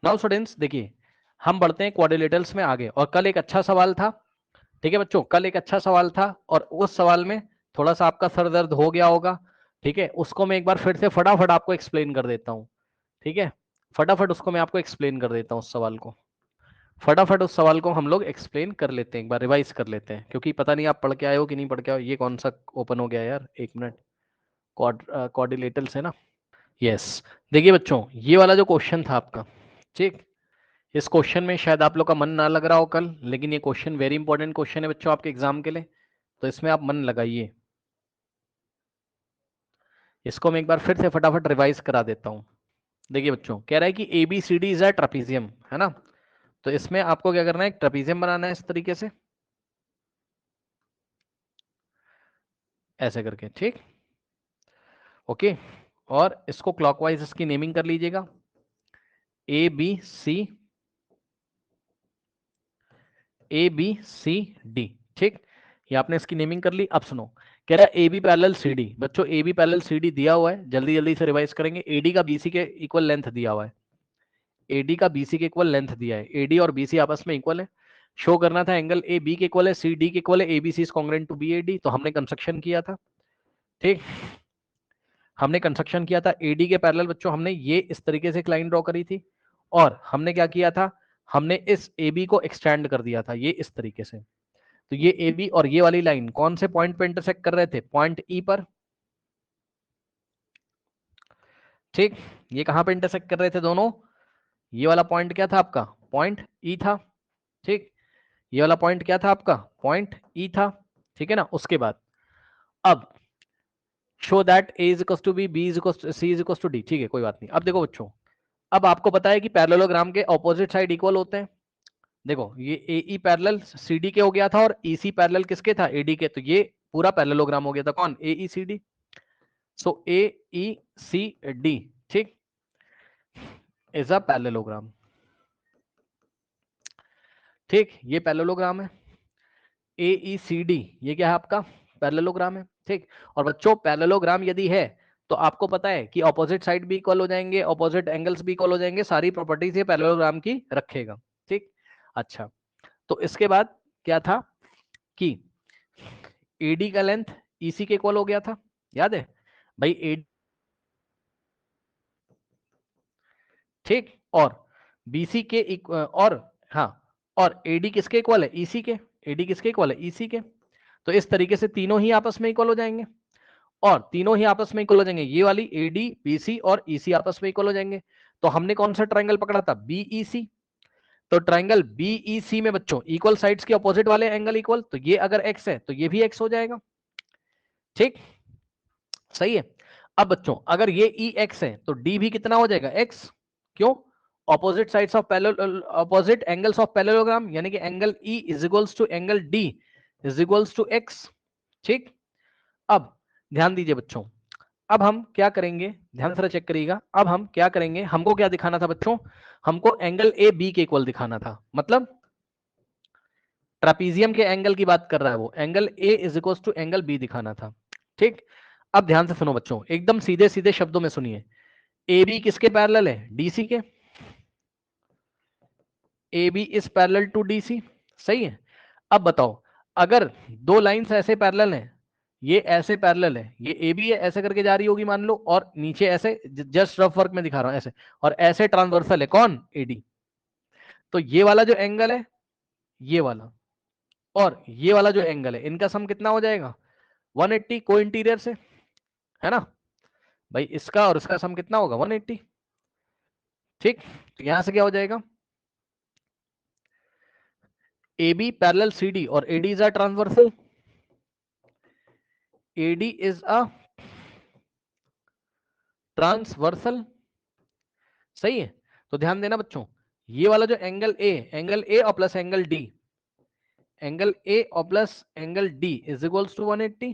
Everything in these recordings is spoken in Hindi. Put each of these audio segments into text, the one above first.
नाउ स्टूडेंट्स देखिए, हम बढ़ते हैं क्वाड्रिलेटरल्स में आगे। और कल एक अच्छा सवाल था, ठीक है बच्चों, कल एक अच्छा सवाल था और उस सवाल में थोड़ा सा आपका सर दर्द हो गया होगा, ठीक है। उसको मैं एक बार फिर से फटाफट आपको एक्सप्लेन कर देता हूँ, ठीक है। फटाफट उसको मैं आपको एक्सप्लेन कर देता हूँ, उस सवाल को फटाफट उस सवाल को हम लोग एक्सप्लेन कर लेते हैं, एक बार रिवाइज कर लेते हैं, क्योंकि पता नहीं आप पढ़ के आए हो कि नहीं पढ़ के आए हो। ये कौन सा ओपन हो गया यार, एक मिनट। क्वाड्रिलेटरल्स है ना, यस। देखिए बच्चों, ये वाला जो क्वेश्चन था आपका, ठीक, इस क्वेश्चन में शायद आप लोग का मन ना लग रहा हो कल, लेकिन ये क्वेश्चन वेरी इंपॉर्टेंट क्वेश्चन है बच्चों आपके एग्जाम के लिए, तो इसमें आप मन लगाइए। इसको मैं एक बार फिर से फटाफट रिवाइज करा देता हूँ। देखिए बच्चों, कह रहा है कि A B C D is a trapezium, है ना। तो इसमें आपको क्या करना है, एक ट्रापीजियम बनाना है इस तरीके से, ऐसे करके, ठीक, ओके। और इसको क्लॉकवाइज इसकी नेमिंग कर लीजिएगा, A B C, A B C D, ठीक। ये आपने इसकी नेमिंग कर ली। अब सुनो, कह रहा है A B parallel C D. बच्चों A B parallel C D दिया हुआ है, जल्दी जल्दी से रिवाइज करेंगे। एडी का बीसी के इक्वल लेंथ दिया हुआ है, एडी का बीसी के इक्वल लेंथ दिया है, एडी और बीसी आपस में इक्वल है। शो करना था एंगल ए बी के इक्वल है, सी डी के इक्वल है, A B C is congruent to B A D. तो हमने कंस्ट्रक्शन किया था, ठीक, हमने कंस्ट्रक्शन किया था एडी के पैरेलल। बच्चों हमने ये इस तरीके से एक लाइन ड्रॉ करी थी, और हमने क्या किया था, हमने इस ए बी को एक्सटेंड कर दिया था, ये इस तरीके से। तो ये ए बी और ये वाली लाइन कौन से पॉइंट पे इंटरसेक्ट कर रहे थे, पॉइंट ई पर, ठीक। ये कहां पे इंटरसेक्ट कर रहे थे दोनों, ये वाला पॉइंट क्या था आपका, पॉइंट ई था, ठीक। ये वाला पॉइंट क्या था आपका, पॉइंट ई था, ठीक है ना। उसके बाद अब show that A is equal to B is equal to C is equal to D, ठीक है, कोई बात नहीं। अब देखो बच्चों, अब आपको पता है कि पैरेललोग्राम के ऑपोजिट साइड इक्वल होते हैं। देखो ये ए ई पैरेलल सी डी के हो गया था, और ई सी पैरेलल किसके था, ए डी के। तो ये पूरा पैरेललोग्राम हो गया था, कौन, ए ई सी डी। सो ए ई सी डी, ठीक, इज अ पैरेललोग्राम, ठीक। ये पैरेललोग्राम है, ए ई सी डी, ये क्या है आपका, पैरेललोग्राम है, ठीक। और बच्चों पैरेललोग्राम यदि है तो आपको पता है कि ऑपोजिट साइड भी इक्वल हो जाएंगे, ऑपोजिट एंगल्स भी इक्वल हो जाएंगे, सारी प्रॉपर्टीज ये पैरेललोग्राम की रखेगा, ठीक। अच्छा, तो इसके बाद क्या था कि एडी का लेंथ ईसी के इक्वल हो गया था, याद है भाई, एडी, ठीक। और बीसी के और हाँ, और एडी किसके इक्वल है, ईसी के, एडी किसके इक्वल है, ईसी के। तो इस तरीके से तीनों ही आपस में इक्वल हो जाएंगे, और तीनों ही आपस में इक्वल हो जाएंगे, ये वाली एडी बीसी और ईसी आपस में इक्वल हो जाएंगे। तो हमने कौन सा ट्रायंगल पकड़ा था, बीईसी। तो ट्रायंगल बीईसी में बच्चों इक्वल साइड्स के अपोजिट वाले एंगल इक्वल, तो ये अगर एक्स है तो ये भी एक्स हो जाएगा, ठीक, सही है। अब बच्चों अगर ये ई एक्स है तो डी भी कितना हो जाएगा, एक्स। क्यों, opposite sides of parallel, opposite angles of parallelogram, यानी कि angle E is equals to angle D is equals to X, ठीक। अब ध्यान दीजिए बच्चों, अब हम क्या करेंगे, ध्यान से चेक करिएगा। अब हम क्या करेंगे, हमको क्या दिखाना था बच्चों, हमको एंगल ए बी के इक्वल दिखाना था, मतलब ट्रापीजियम के एंगल की बात कर रहा है वो, angle A is equal to angle B दिखाना था, ठीक। अब ध्यान से सुनो बच्चों, एकदम सीधे सीधे शब्दों में सुनिए, ए बी किसके पैरेलल है, डीसी के, A B is parallel to DC, सही है। अब बताओ, अगर दो लाइंस ऐसे पैरेलल हैं, ये ऐसे पैरेलल है, ये ए बी है, ऐसे करके जा रही होगी मान लो, और नीचे ऐसे, जस्ट रफ वर्क में दिखा रहा हूं ऐसे, और ऐसे ट्रांसवर्सल है कौन, एडी। तो ये वाला जो एंगल है, ये वाला, और ये वाला जो एंगल है, इनका सम कितना हो जाएगा, 180 को इंटीरियर से, है ना भाई। इसका और इसका सम कितना होगा, 180, ठीक। तो यहां से क्या हो जाएगा, A B parallel C D और AD is a transversal, AD is a transversal, सही है। तो ध्यान देना बच्चों, ये वाला जो एंगल ए और plus angle D, angle A और plus angle D is equals to 180।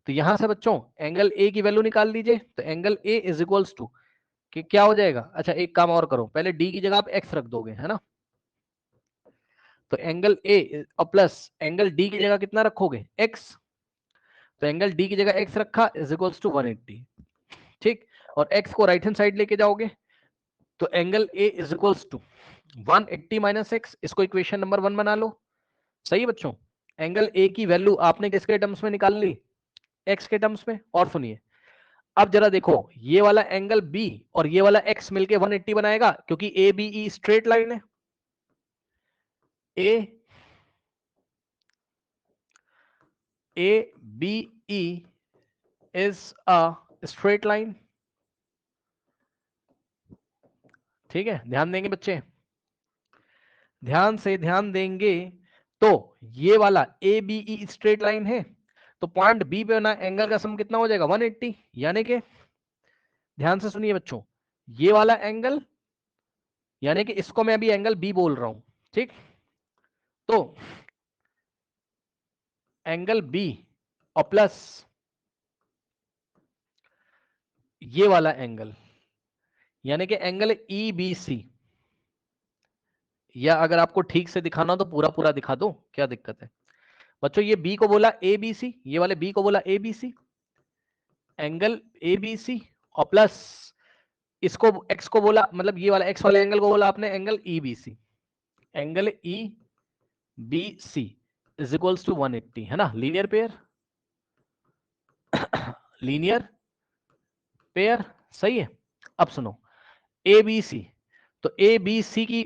तो यहां से बच्चों एंगल ए की वैल्यू निकाल लीजिए, तो angle A is equals to कि क्या हो जाएगा, अच्छा एक काम और करो, पहले डी की जगह आप एक्स रख दोगे, है ना। तो एंगल ए और प्लस एंगल डी की जगह कितना रखोगे, एक्स। तो एंगल डी की जगह एक्स रखा इज इक्वल्स टू 180, ठीक। और एक्स को राइट हैंड साइड लेके जाओगे, तो angle A is equals to 180 minus X, इसको इक्वेशन नंबर 1 बना लो। सही है बच्चों, एंगल ए की वैल्यू आपने किसके टर्म्स में निकाल ली, एक्स के टर्म्स में। और सुनिए अब जरा देखो, ये वाला एंगल बी और ये वाला एक्स मिलके 180 बनाएगा, क्योंकि A B E straight line है। A B E is a straight line. ठीक है, ध्यान देंगे बच्चे, ध्यान देंगे। तो ये वाला A B E straight line है, तो पॉइंट बी पे ना एंगल का सम कितना हो जाएगा 180, यानी कि ध्यान से सुनिए बच्चों, ये वाला एंगल, यानी कि इसको मैं अभी एंगल बी बोल रहा हूं, ठीक। तो एंगल बी और प्लस ये वाला एंगल, यानी कि एंगल ई बी सी, या अगर आपको ठीक से दिखाना हो तो पूरा पूरा दिखा दो, क्या दिक्कत है बच्चों। ये बी को बोला ए बी सी, ये वाले बी को बोला A B C, angle A B C, और प्लस इसको एक्स को बोला, मतलब ये वाला एक्स वाले एंगल को बोला आपने angle E B C. Angle E B C is equals to 180, है ना, लीनियर पेयर, लीनियर पेयर, सही है। अब सुनो ए बी सी, तो ए बी सी की,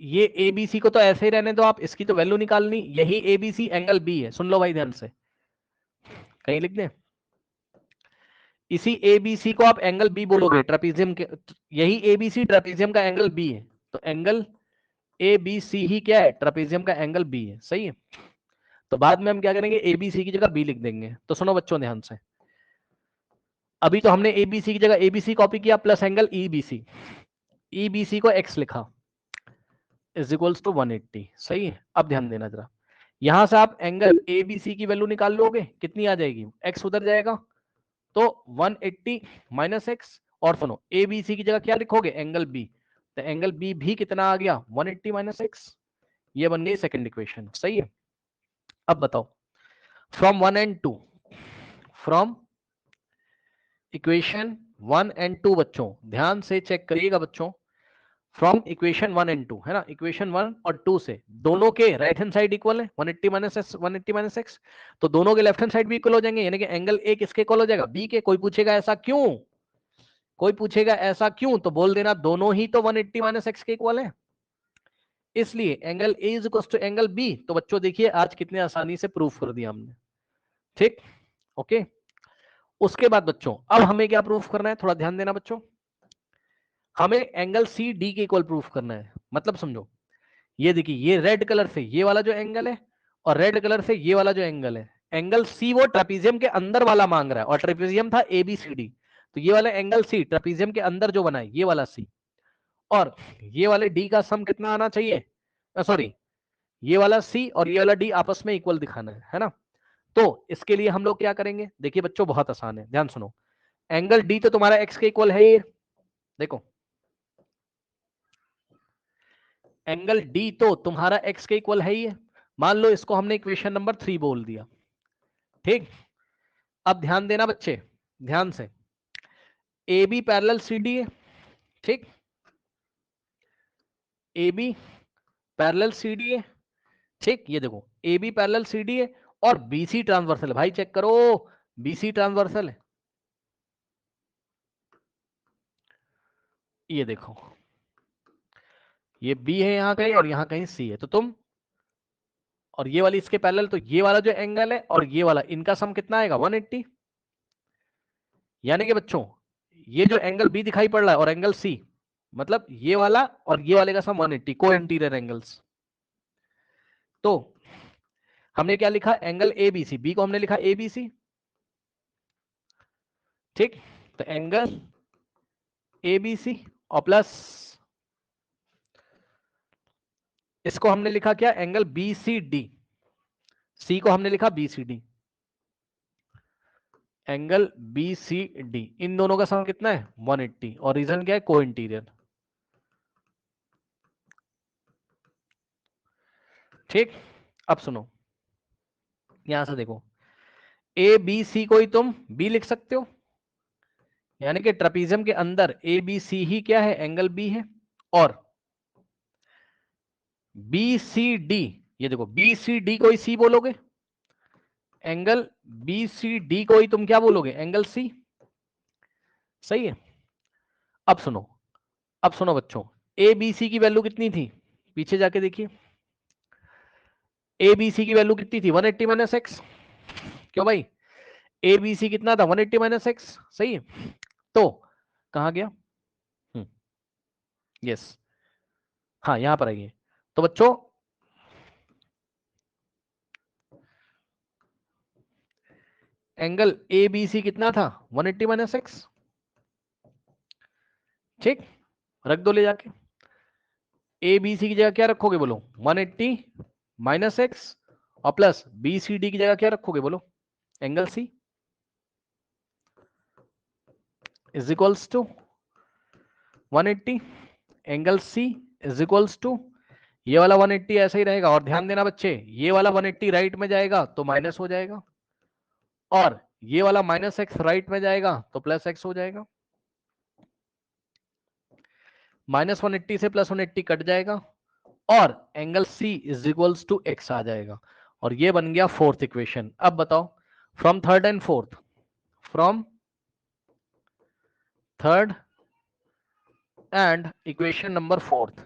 ये ए बी सी को तो ऐसे ही रहने दो आप, इसकी तो वैल्यू निकालनी, यही A B C angle B है, सुन लो भाई ध्यान से, कहीं लिख दें, इसी ए बी सी को आप एंगल बी बोलोगे, ट्रेपीजियम के, यही ए बी सी ट्रेपीजियम का एंगल बी है, तो एंगल ए बी सी ही क्या है, ट्रेपीजियम का एंगल बी है, सही है। तो बाद में हम क्या करेंगे, ए बी सी की जगह बी लिख देंगे। तो सुनो बच्चों ध्यान से, अभी तो हमने ए बी सी की जगह ए बी सी कॉपी किया, plus angle E B C, E B C को एक्स लिखा, इज इक्वल्स टू 180, सही है। अब ध्यान देना जरा, यहां से आप एंगल ए बी सी की वैल्यू निकाल लोगे, कितनी आ जाएगी, एक्स उधर जाएगा, तो 180 माइनस एक्स, और सुनो ए बी सी की जगह क्या लिखोगे, एंगल बी, तो एंगल बी भी कितना आ गया 180 माइनस एक्स, ये बन गई सेकंड इक्वेशन, सही है। अब बताओ, from 1 and 2, from equation 1 and 2, बच्चों ध्यान से चेक करिएगा बच्चों, फ्रॉम इक्वेशन 1 एंड 2, है ना, इक्वेशन 1 और 2 से दोनों के राइट हैंड साइड इक्वल है, 180 माइनस एक्स, 180 माइनस एक्स, तो दोनों के लेफ्ट हैंड साइड भी इक्वल हो जाएंगे, यानी कि एंगल ए किसके इक्वल हो जाएगा, बी के। कोई पूछेगा ऐसा क्यों, कोई पूछेगा ऐसा क्यों, तो बोल देना दोनों ही तो 180 माइनस एक्स के इक्वल है, इसलिए angle A is equal to angle B. तो बच्चों देखिए आज कितने आसानी से प्रूफ कर दिया हमने, ठीक, ओके। उसके बाद बच्चों अब हमें क्या प्रूफ करना है, थोड़ा ध्यान देना बच्चों, हमें एंगल सी डी के इक्वल प्रूफ करना है। मतलब समझो, ये देखिए, ये रेड कलर से ये वाला जो एंगल है, और रेड कलर से ये वाला जो एंगल है, एंगल सी वो ट्रेपीजियम के अंदर वाला मांग रहा है, और ट्रेपीजियम था ए बी सी डी, तो ये वाला एंगल सी ट्रेपीजियम के अंदर जो बना है ये वाला सी, और ये वाले डी का सम कितना आना चाहिए, सॉरी, ये वाला सी और ये वाला डी आपस में इक्वल दिखाना है ना। तो इसके लिए हम लोग क्या करेंगे, देखिए बच्चों बहुत आसान है, ध्यान सुनो, एंगल डी तो तुम्हारा एक्स के इक्वल है, ये देखो, एंगल डी तो तुम्हारा एक्स के इक्वल है ही है, मान लो इसको हमने इक्वेशन नंबर 3 बोल दिया, ठीक। अब ध्यान देना बच्चे, ध्यान से, A B parallel C D है, ठीक, A B parallel C D है, ठीक, ये देखो A B parallel C D है, और बी सी ट्रांसवर्सल है, भाई चेक करो, बी सी ट्रांसवर्सल है, ये देखो, ये बी है यहां कहीं और यहां कहीं सी है, तो तुम, और ये वाली इसके पैरेलल, तो ये वाला जो एंगल है और ये वाला, इनका सम कितना आएगा 180, यानी कि बच्चों ये जो एंगल बी दिखाई पड़ रहा है और एंगल सी, मतलब ये वाला और ये वाले का सम 180, को इंटीरियर एंगल्स। तो हमने क्या लिखा, angle A B C, B को हमने लिखा ए बी सी, ठीक, तो एंगल ए बी सी, और प्लस इसको हमने लिखा क्या, angle B C D, C को हमने लिखा B C D, angle B C D, इन दोनों का सम कितना है 180, और रीजन क्या है, को इंटीरियर, ठीक। अब सुनो, यहां से देखो, ए बी सी को ही तुम बी लिख सकते हो, यानी कि ट्रेपीजियम के अंदर ए बी सी ही क्या है, एंगल बी है, और बी सी डी, ये देखो बी सी डी को ही सी बोलोगे, एंगल बी सी डी को ही तुम क्या बोलोगे, एंगल सी। सही है। अब सुनो, अब सुनो बच्चों, ए बी सी की वैल्यू कितनी थी, पीछे जाके देखिए, ए बी सी की वैल्यू कितनी थी, 180 माइनस एक्स। क्यों भाई, ए बी सी कितना था, 180 माइनस एक्स। सही है। तो कहा गया, यस, हाँ यहां पर आइए। तो बच्चों एंगल ए बी सी कितना था, 180 माइनस एक्स। ठीक, रख दो ले जाके, ए बी सी की जगह क्या रखोगे बोलो, 180 माइनस एक्स, और प्लस बी सी डी की जगह क्या रखोगे बोलो, angle C is equals to 180, angle C is equals to, ये वाला 180 ऐसा ही रहेगा, और ध्यान देना बच्चे, ये वाला 180 राइट में जाएगा तो माइनस हो जाएगा, और ये वाला माइनस एक्स राइट में जाएगा तो प्लस एक्स हो जाएगा, माइनस 180 से प्लस 180 कट जाएगा, और angle C is equals to X आ जाएगा, और ये बन गया फोर्थ इक्वेशन। अब बताओ, from third and fourth, from third and equation number fourth,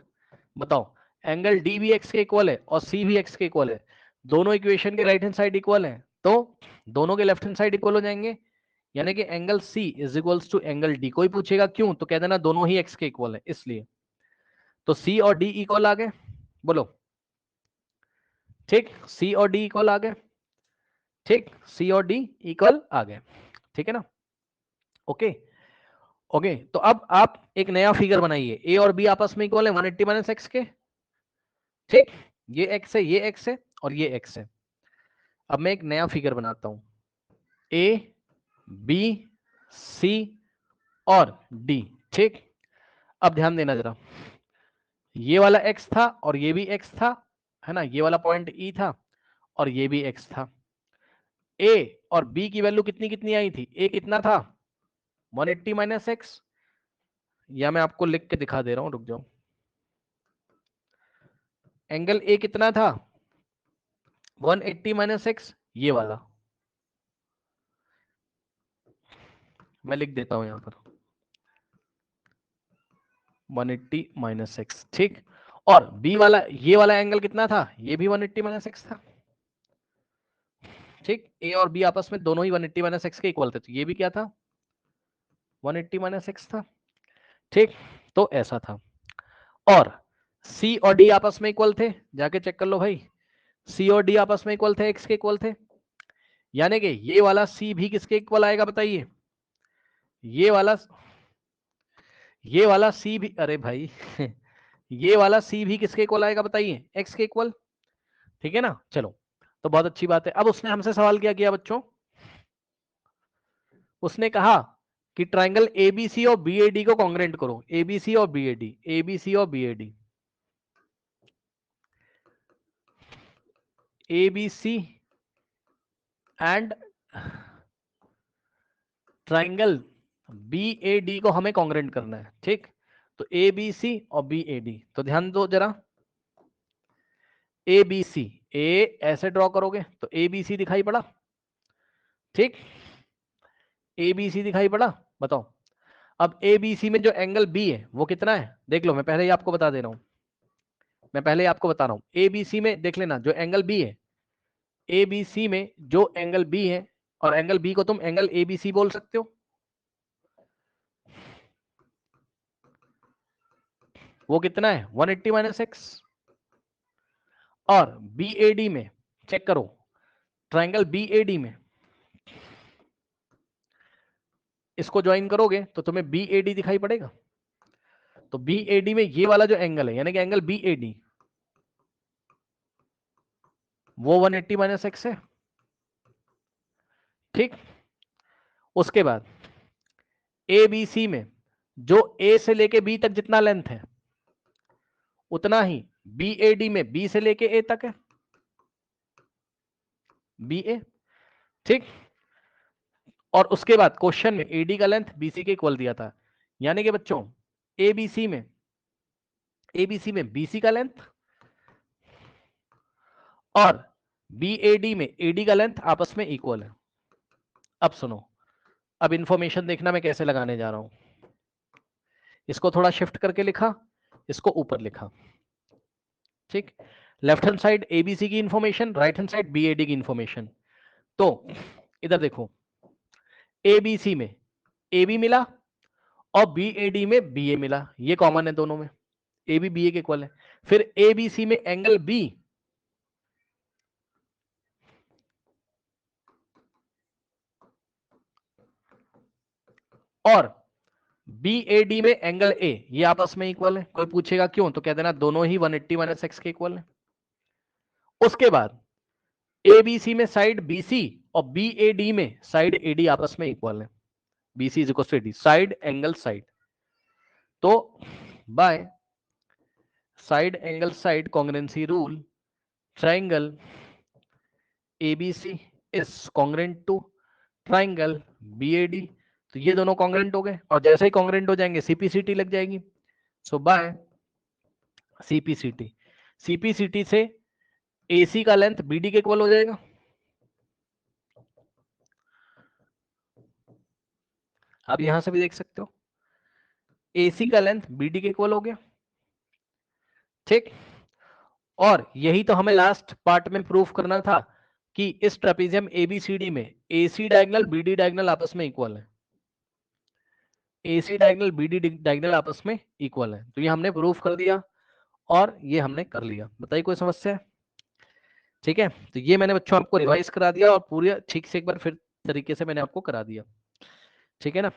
बताओ एंगल डी भी एक्स के इक्वल है और सी भी एक्स के इक्वल है, दोनों इक्वेशन के राइट हैंड साइड इक्वल है, तो दोनों के लेफ्ट हैंड साइड इक्वल हो जाएंगे, यानी कि angle C is equals to angle D. कोई पूछेगा क्यों, तो कह देना दोनों ही एक्स के इक्वल है इसलिए। तो सी और डी इक्वल आ गए, बोलो, ठीक, सी और डी इक्वल आ गए, ठीक, सी और डी इक्वल आ गए, ठीक है ना। ओके, ओके, तो अब आप एक नया फिगर बनाइए, ए और बी आपस में इक्वल है 180 माइनस एक्स के, ठीक, ये एक्स है, ये एक्स है, और ये एक्स है। अब मैं एक नया फिगर बनाता हूं, ए बी सी और डी, ठीक। अब ध्यान देना जरा, ये वाला एक्स था और ये भी एक्स था, है ना, ये वाला पॉइंट ई था और ये भी एक्स था। ए और बी की वैल्यू कितनी कितनी आई थी, ए कितना था 180 माइनस एक्स, या मैं आपको लिख के दिखा दे रहा हूं, रुक जाओ, एंगल ए कितना था 180 माइनस एक्स, ये वाला मैं लिख देता हूं यहां पर 180 माइनस एक्स, ठीक। और बी वाला, ये वाला एंगल कितना था, ये भी 180 माइनस एक्स था, ठीक। ए और बी आपस में दोनों ही 180 माइनस एक्स के इक्वल थे, तो ये भी क्या था 180 माइनस एक्स था, ठीक। तो ऐसा था, और सी और डी आपस में इक्वल थे, जाके चेक कर लो भाई, सी और डी आपस में इक्वल थे, एक्स के इक्वल थे, यानी कि ये वाला सी भी किसके इक्वल आएगा बताइए, ये वाला, ये वाला सी भी, अरे भाई ये वाला सी भी किसके इक्वल आएगा बताइए, एक्स के इक्वल, ठीक है ना। चलो, तो बहुत अच्छी बात है। अब उसने हमसे सवाल क्या किया बच्चों, उसने कहा कि ट्राइंगल एबीसी और बीएडी को कॉन्ग्रेंट करो, एबीसी और बीएडी, एबीसी और BOD, ABC and triangle BOD को हमें कॉन्ग्रेंट करना है, ठीक। तो एबीसी और बीएडी, तो ध्यान दो जरा, एबीसी, ए ऐसे ड्रॉ करोगे तो एबीसी दिखाई पड़ा, ठीक, एबीसी दिखाई पड़ा, बताओ। अब एबीसी में जो एंगल बी है वो कितना है, देख लो, मैं पहले ही आपको बता दे रहा हूं, मैं पहले ही आपको बता रहा हूं, एबीसी में देख लेना जो एंगल बी है, एबीसी में जो एंगल बी है, और एंगल बी को तुम एंगल एबीसी बोल सकते हो, वो कितना है 180 माइनस एक्स, और बीएडी में चेक करो, ट्राइंगल बीएडी में इसको ज्वाइन करोगे तो तुम्हें बीएडी दिखाई पड़ेगा, तो बीएडी में ये वाला जो एंगल है, यानी कि एंगल बीएडी, वो 180 माइनस एक्स है, ठीक। उसके बाद एबीसी में जो ए से लेके बी तक जितना लेंथ है, उतना ही बीएडी में बी से लेके ए तक है, बी ए, ठीक। और उसके बाद क्वेश्चन में एडी का लेंथ बीसी के इक्वल दिया था, यानी कि बच्चों एबीसी में बीसी का लेंथ और बीएडी में एडी का लेंथ आपस में इक्वल है। अब सुनो, अब इंफॉर्मेशन देखना मैं कैसे लगाने जा रहा हूं। इसको थोड़ा शिफ्ट करके लिखा, इसको ऊपर लिखा, ठीक। लेफ्ट हैंड साइड एबीसी की information, right hand side BOD की इंफॉर्मेशन। तो इधर देखो, एबीसी में एबी मिला और बीएडी में बीए मिला, ये कॉमन है दोनों में, ए बी बी ए के इक्वल है। फिर एबीसी में एंगल बी और बीएडी में एंगल ए, ये आपस में इक्वल है। कोई पूछेगा क्यों, तो कह देना दोनों ही 180 माइनस एक्स के इक्वल है। उसके बाद एबीसी में साइड बीसी और बीएडी में साइड एडी आपस में इक्वल है। BC is equal to AD, side angle side. तो by side angle side congruency rule, triangle ABC is congruent to triangle BAD. तो ये दोनों कॉन्ग्रुएंट हो गए, और जैसे ही कॉन्ग्रुएंट हो जाएंगे सीपीसीटी लग जाएगी। सो बाय सीपीसीटी, सीपीसीटी से एसी का लेंथ बीडी के इक्वल हो जाएगा। आप यहां से भी देख सकते हो, एसी का लेंथ बीडी के इक्वल हो गया, ठीक। और यही तो हमें लास्ट पार्ट में प्रूफ करना था कि इस ट्रेपेजियम एबीसीडी में एसी डायगोनल बीडी डायगोनल आपस में इक्वल है, एसी डायगोनल बीडी डायगोनल आपस में इक्वल है। तो ये हमने प्रूफ कर दिया और ये हमने कर लिया। बताइए कोई समस्या है? ठीक है, तो ये मैंने बच्चों आपको रिवाइज करा दिया और पूरी ठीक से एक बार फिर तरीके से मैंने आपको करा दिया, ठीक है ना।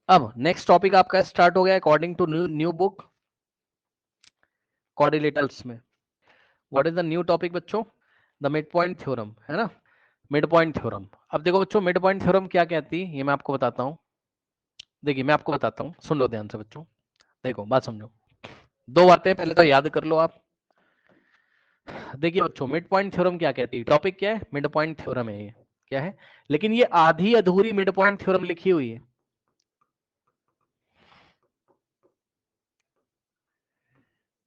अब नेक्स्ट टॉपिक आपका स्टार्ट हो गया according to new book coordinators में। What is the new topic बच्चों? द मिड पॉइंट थ्योरम, है ना, मिड पॉइंट थ्योरम। अब देखो बच्चों, मिड पॉइंट थ्योरम क्या कहती है ये मैं आपको बताता हूँ। देखिए मैं आपको बताता हूँ, सुन लो ध्यान से बच्चों, देखो बात समझो। दो बातें पहले तो याद कर लो आप। देखिए बच्चों, मिड पॉइंट थ्योरम क्या कहती है, टॉपिक क्या है, मिड पॉइंट थ्योरम है ये, क्या है, लेकिन ये आधी अधूरी मिड पॉइंट थ्योरम लिखी हुई है।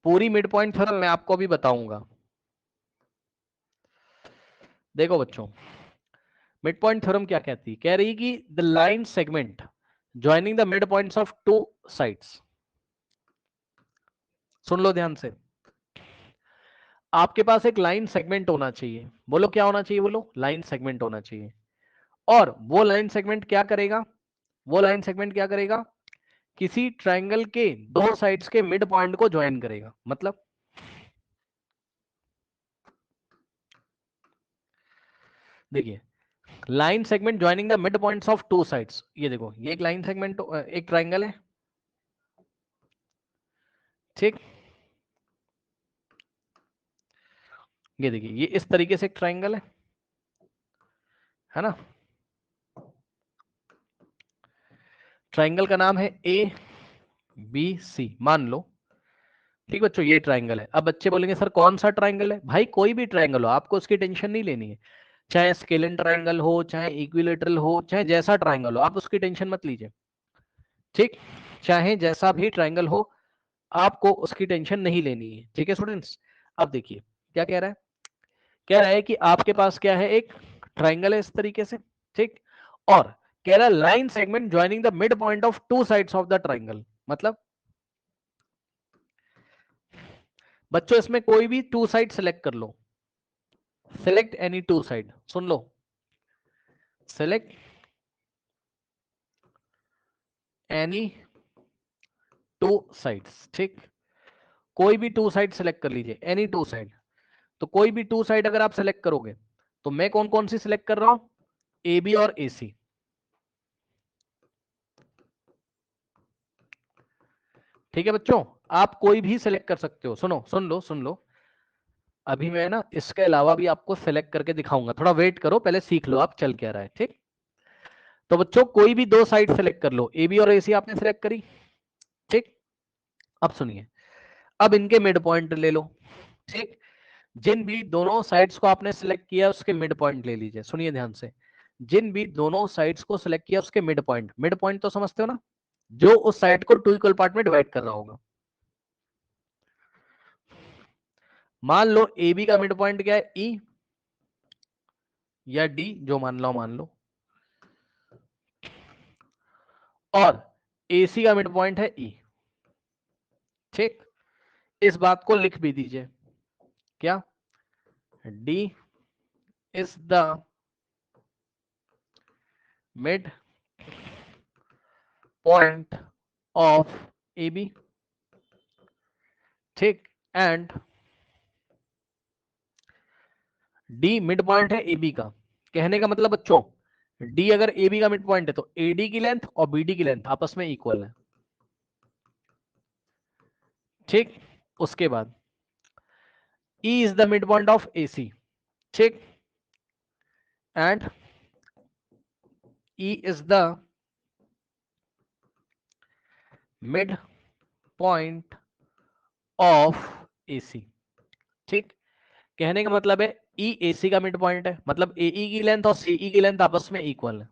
पूरी मिड पॉइंट थ्योरम मैं आपको अभी बताऊंगा। देखो बच्चों, मिड पॉइंट थ्योरम क्या कहती है, कह रही है कि the line segment joining the mid points of two sides. सुन लो ध्यान से, आपके पास एक लाइन सेगमेंट होना चाहिए। बोलो क्या होना चाहिए, बोलो लाइन सेगमेंट होना चाहिए। और वो लाइन सेगमेंट क्या करेगा, वो लाइन सेगमेंट क्या करेगा, किसी ट्रायंगल के दो साइड्स के मिड पॉइंट को ज्वाइन करेगा। मतलब देखिए, line segment joining the mid points of two sides, ये देखो ये एक लाइन सेगमेंट, एक ट्रायंगल है, ठीक। ये देखिए ये इस तरीके से एक ट्रायंगल है ना। ट्रायंगल का नाम है ए बी सी, मान लो, ठीक बच्चों ये ट्रायंगल है। अब बच्चे बोलेंगे सर कौन सा ट्रायंगल है, भाई कोई भी ट्रायंगल हो, आपको उसकी टेंशन नहीं लेनी है। चाहे स्केलेन ट्रायंगल हो, चाहे इक्विलेटरल हो, चाहे जैसा ट्रायंगल हो, आप उसकी टेंशन मत लीजिए, ठीक। चाहे जैसा भी ट्रायंगल हो, आपको उसकी टेंशन नहीं लेनी है, ठीक है स्टूडेंट्स। अब देखिए क्या कह रहा है, कह रहा है कि आपके पास क्या है, एक ट्रायंगल है इस तरीके से, ठीक। और कह रहा है line segment joining the mid point of two sides of the triangle. मतलब बच्चों इसमें कोई भी टू साइड सेलेक्ट कर लो, सेलेक्ट एनी टू साइड, सुन लो, सेलेक्ट एनी टू साइड्स, ठीक। कोई भी टू साइड सेलेक्ट कर लीजिए, एनी टू साइड। तो कोई भी टू साइड अगर आप सेलेक्ट करोगे, तो मैं कौन कौन सी सेलेक्ट कर रहा हूं, ए बी और ए सी, ठीक है बच्चों। आप कोई भी सेलेक्ट कर सकते हो, सुनो सुन लो सुन लो, अभी मैं ना इसके अलावा भी आपको सेलेक्ट करके दिखाऊंगा, थोड़ा वेट करो, पहले सीख लो आप चल क्या रहा है, ठीक। तो बच्चों कोई भी दो साइड सेलेक्ट कर लो, ए बी और ए सी आपने सेलेक्ट करी, ठीक। अब सुनिए, अब इनके मिड पॉइंट ले लो, ठीक। जिन भी दोनों साइड्स को आपने सिलेक्ट किया उसके मिड पॉइंट ले लीजिए, सुनिए ध्यान से। जिन भी दोनों साइड्स को सिलेक्ट किया उसके मिड पॉइंट, मिड पॉइंट तो समझते हो ना, जो उस साइड को 2 इक्वल पार्ट में डिवाइड कर रहा होगा। मान लो ए बी का मिड पॉइंट क्या है, ई या डी, जो मान लो, और ए सी का मिड पॉइंट है ई। ठीक, इस बात को लिख भी दीजिए, क्या, D is the mid point of A B. ठीक, एंड डी मिड पॉइंट है ए बी का। कहने का मतलब बच्चों, डी अगर ए बी का मिड पॉइंट है तो ए डी की लेंथ और बी डी की लेंथ आपस में इक्वल है। ठीक, उसके बाद E is the mid point of A C. ठीक, and E is the mid point of A C. ठीक, कहने का मतलब है ई ए सी का मिड पॉइंट है, मतलब ए ई की लेंथ और सी ई की लेंथ आपस में इक्वल है।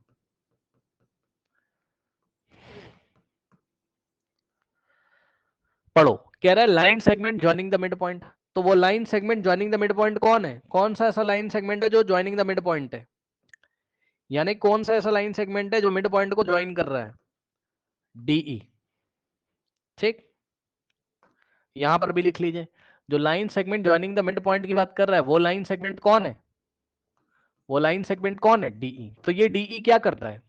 पढ़ो, कह रहा है line segment joining the mid point. तो वो line segment joining the mid point कौन है, कौन सा ऐसा लाइन सेगमेंट है जो जॉइनिंग द मिड पॉइंट है, यानी कौन सा ऐसा लाइन सेगमेंट है जो मिड पॉइंट को ज्वाइन कर रहा है, डीई। ठीक, यहां पर भी लिख लीजिए, जो line segment joining the mid point की बात कर रहा है वो लाइन सेगमेंट कौन है, वो लाइन सेगमेंट कौन है, डीई। तो ये डीई क्या करता है,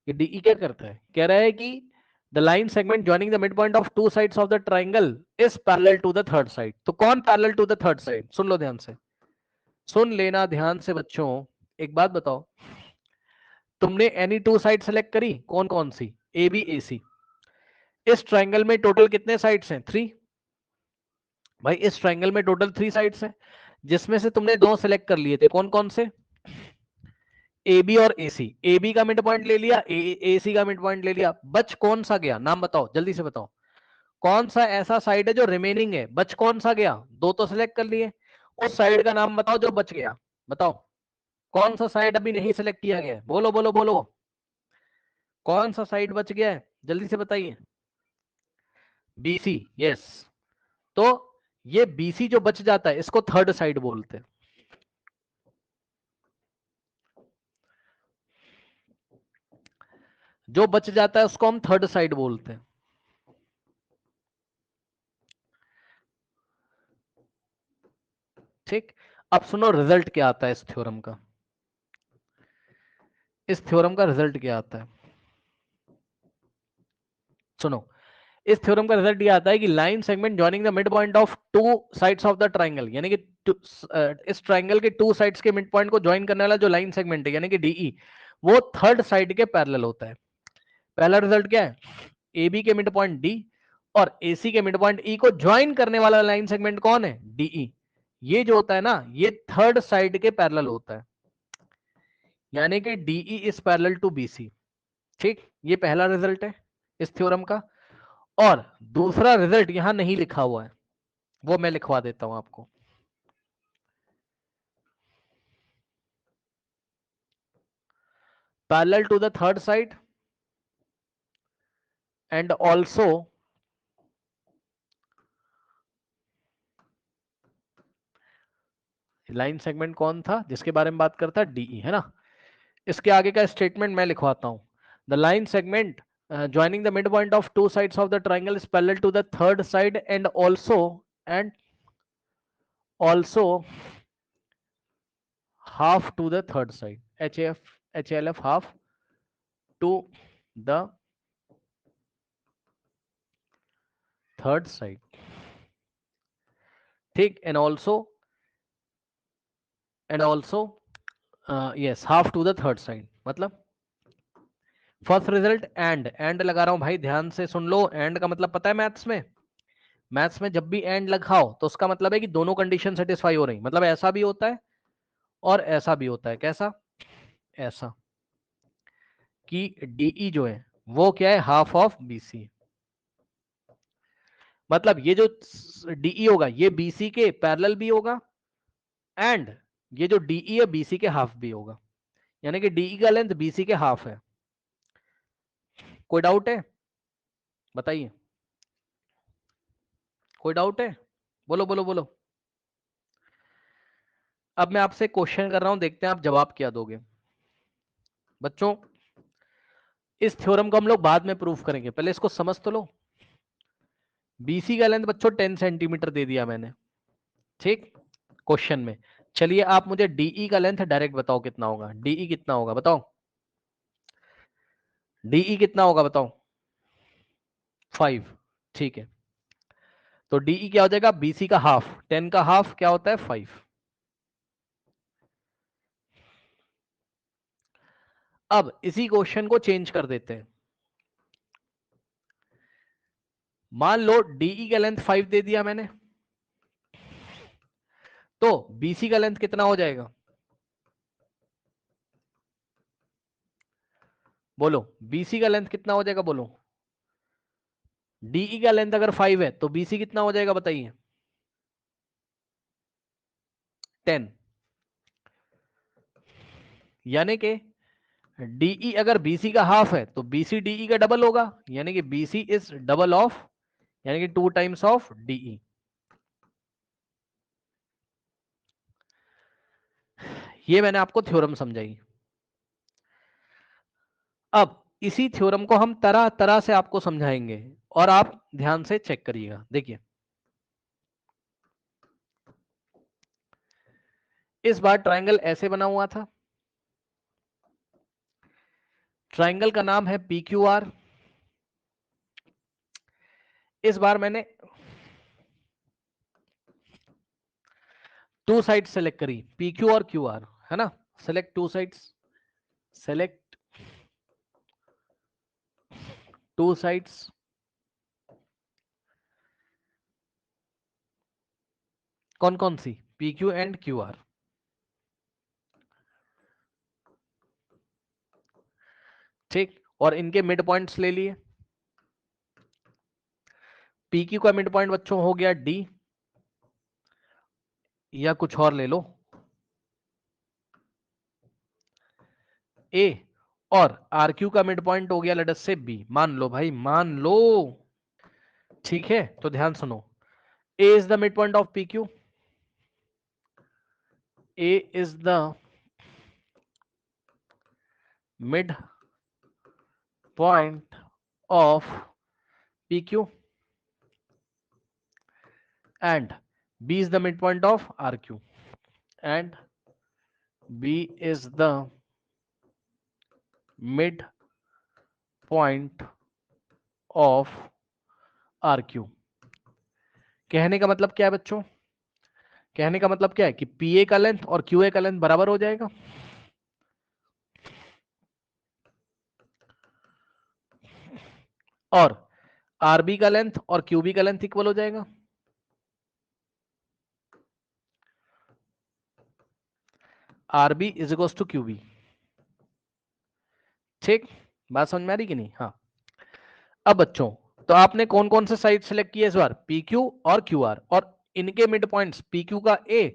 ये डीई क्या करता है, कह रहा है कि the line segment joining the mid point of two sides of the triangle is parallel to the third side. तो कौन parallel to the third side, सुन लो ध्यान से, सुन लेना ध्यान से बच्चों। एक बात बताओ, तुमने एनी टू साइड सेलेक्ट करी, कौन कौन सी, ए बी ए सी। इस ट्राइंगल में टोटल कितने साइड्स हैं, 3। भाई इस ट्राइंगल में टोटल 3 साइड्स हैं, जिसमें से तुमने 2 सेलेक्ट कर लिए थे, कौन कौन से, ए बी और ए सी। ए बी का मिड पॉइंट ले लिया, ए सी का मिड पॉइंट ले लिया, बच कौन सा गया, नाम बताओ जल्दी से बताओ, कौन सा ऐसा साइड है जो रिमेनिंग है, बच कौन सा गया, 2 तो सेलेक्ट कर लिए, उस साइड का नाम बताओ जो बच गया। बताओ कौन सा साइड अभी नहीं सेलेक्ट किया गया है, बोलो बोलो बोलो, कौन सा साइड बच गया है, जल्दी से बताइए। BC, yes. तो ये बीसी जो बच जाता है इसको थर्ड साइड बोलते हैं। जो बच जाता है उसको हम थर्ड साइड बोलते हैं। ठीक, अब सुनो रिजल्ट क्या आता है इस थ्योरम का, इस थ्योरम का रिजल्ट क्या आता है, सुनो। इस थ्योरम का रिजल्ट ये आता है कि line segment joining the mid point of two sides of the triangle, यानी कि इस ट्राइंगल के 2 साइड्स के मिड पॉइंट को ज्वाइन करने वाला जो लाइन सेगमेंट है यानी कि डीई, वो थर्ड साइड के पैरेलल होता है। पहला रिजल्ट क्या है, ए बी के मिड पॉइंट डी और ए सी के मिड पॉइंट ई को ज्वाइन करने वाला लाइन सेगमेंट कौन है, डीई। ये जो होता है ना, ये थर्ड साइड के पैरेलल होता है, यानी कि DE is parallel to BC. ठीक, ये पहला रिजल्ट है इस थ्योरम का। और दूसरा रिजल्ट यहां नहीं लिखा हुआ है, वो मैं लिखवा देता हूं आपको। Parallel to the third side and also line segment कौन था जिसके बारे में बात करता है, डीई, है ना। इसके आगे का स्टेटमेंट मैं लिखवाता हूं, the line segment joining the midpoint of two sides of the triangle is parallel to the third side and also half to the third side, HLF half to the third side। ठीक, and also yes half to the third side, मतलब फर्स्ट रिजल्ट एंड लगा रहा हूं भाई, ध्यान से सुन लो। एंड का मतलब पता है मैथ्स में, मैथ्स में जब भी एंड लगाओ तो उसका मतलब है कि दोनों कंडीशन सेटिस्फाई हो रही, मतलब ऐसा भी होता है और ऐसा भी होता है। कैसा, ऐसा कि डीई जो है वो क्या है, हाफ ऑफ बीसी। मतलब ये जो डीई होगा ये बीसी के पैरेलल भी होगा एंड ये जो डीई है बीसी के हाफ भी होगा। यानी कि डीई का लेंथ बीसी के हाफ है। कोई डाउट है? बताइए, कोई डाउट है? बोलो बोलो बोलो। अब मैं आपसे क्वेश्चन कर रहा हूं, देखते हैं आप जवाब क्या दोगे। बच्चों इस थ्योरम को हम लोग बाद में प्रूफ करेंगे, पहले इसको समझ तो लो। बीसी का लेंथ बच्चों 10 सेंटीमीटर दे दिया मैंने, ठीक, क्वेश्चन में। चलिए आप मुझे डीई का लेंथ डायरेक्ट बताओ कितना होगा। डीई कितना होगा बताओ, डीई कितना होगा बताओ। 5, ठीक है। तो डीई क्या हो जाएगा, बीसी का हाफ, 10 का हाफ क्या होता है 5। अब इसी क्वेश्चन को चेंज कर देते हैं। मान लो डीई का लेंथ 5 दे दिया मैंने, तो बीसी का लेंथ कितना हो जाएगा बोलो। बीसी का लेंथ कितना हो जाएगा बोलो। डीई का लेंथ अगर 5 है तो बीसी कितना हो जाएगा बताइए। 10। यानी कि डीई अगर बीसी का हाफ है तो बीसी डीई का डबल होगा, यानी कि बीसी इज डबल ऑफ, यानी कि 2 टाइम्स ऑफ डीई। ये मैंने आपको थ्योरम समझाई। अब इसी थ्योरम को हम तरह तरह से आपको समझाएंगे और आप ध्यान से चेक करिएगा। देखिए इस बार ट्रायंगल ऐसे बना हुआ था, ट्रायंगल का नाम है पी क्यू आर। इस बार मैंने 2 साइड सेलेक्ट करी, पी क्यू और क्यू आर, है ना। Select 2 sides, select 2 sides. कौन कौन सी, P Q and Q R, ठीक। और इनके मिड पॉइंट्स ले लिए। पी क्यू का मिड पॉइंट बच्चों हो गया डी, या कुछ और ले लो ए, और आर क्यू का मिड पॉइंट हो गया लेट अस से बी। मान लो भाई, मान लो, ठीक है। तो ध्यान सुनो, A is the mid point of P Q, A is the mid point of P Q and B is the midpoint of RQ and B is the midpoint of RQ। कहने का मतलब क्या है बच्चों, कहने का मतलब क्या है कि PA का लेंथ और QA का लेंथ बराबर हो जाएगा, और RB का लेंथ और QB का लेंथ इक्वल हो जाएगा। RB is equal to QB, ठीक। बात समझ में आ रही कि नहीं? हाँ। अब बच्चों तो आपने कौन कौन से साइड सेलेक्ट किए इस बार, PQ और QR, और इनके मिड पॉइंट्स PQ का A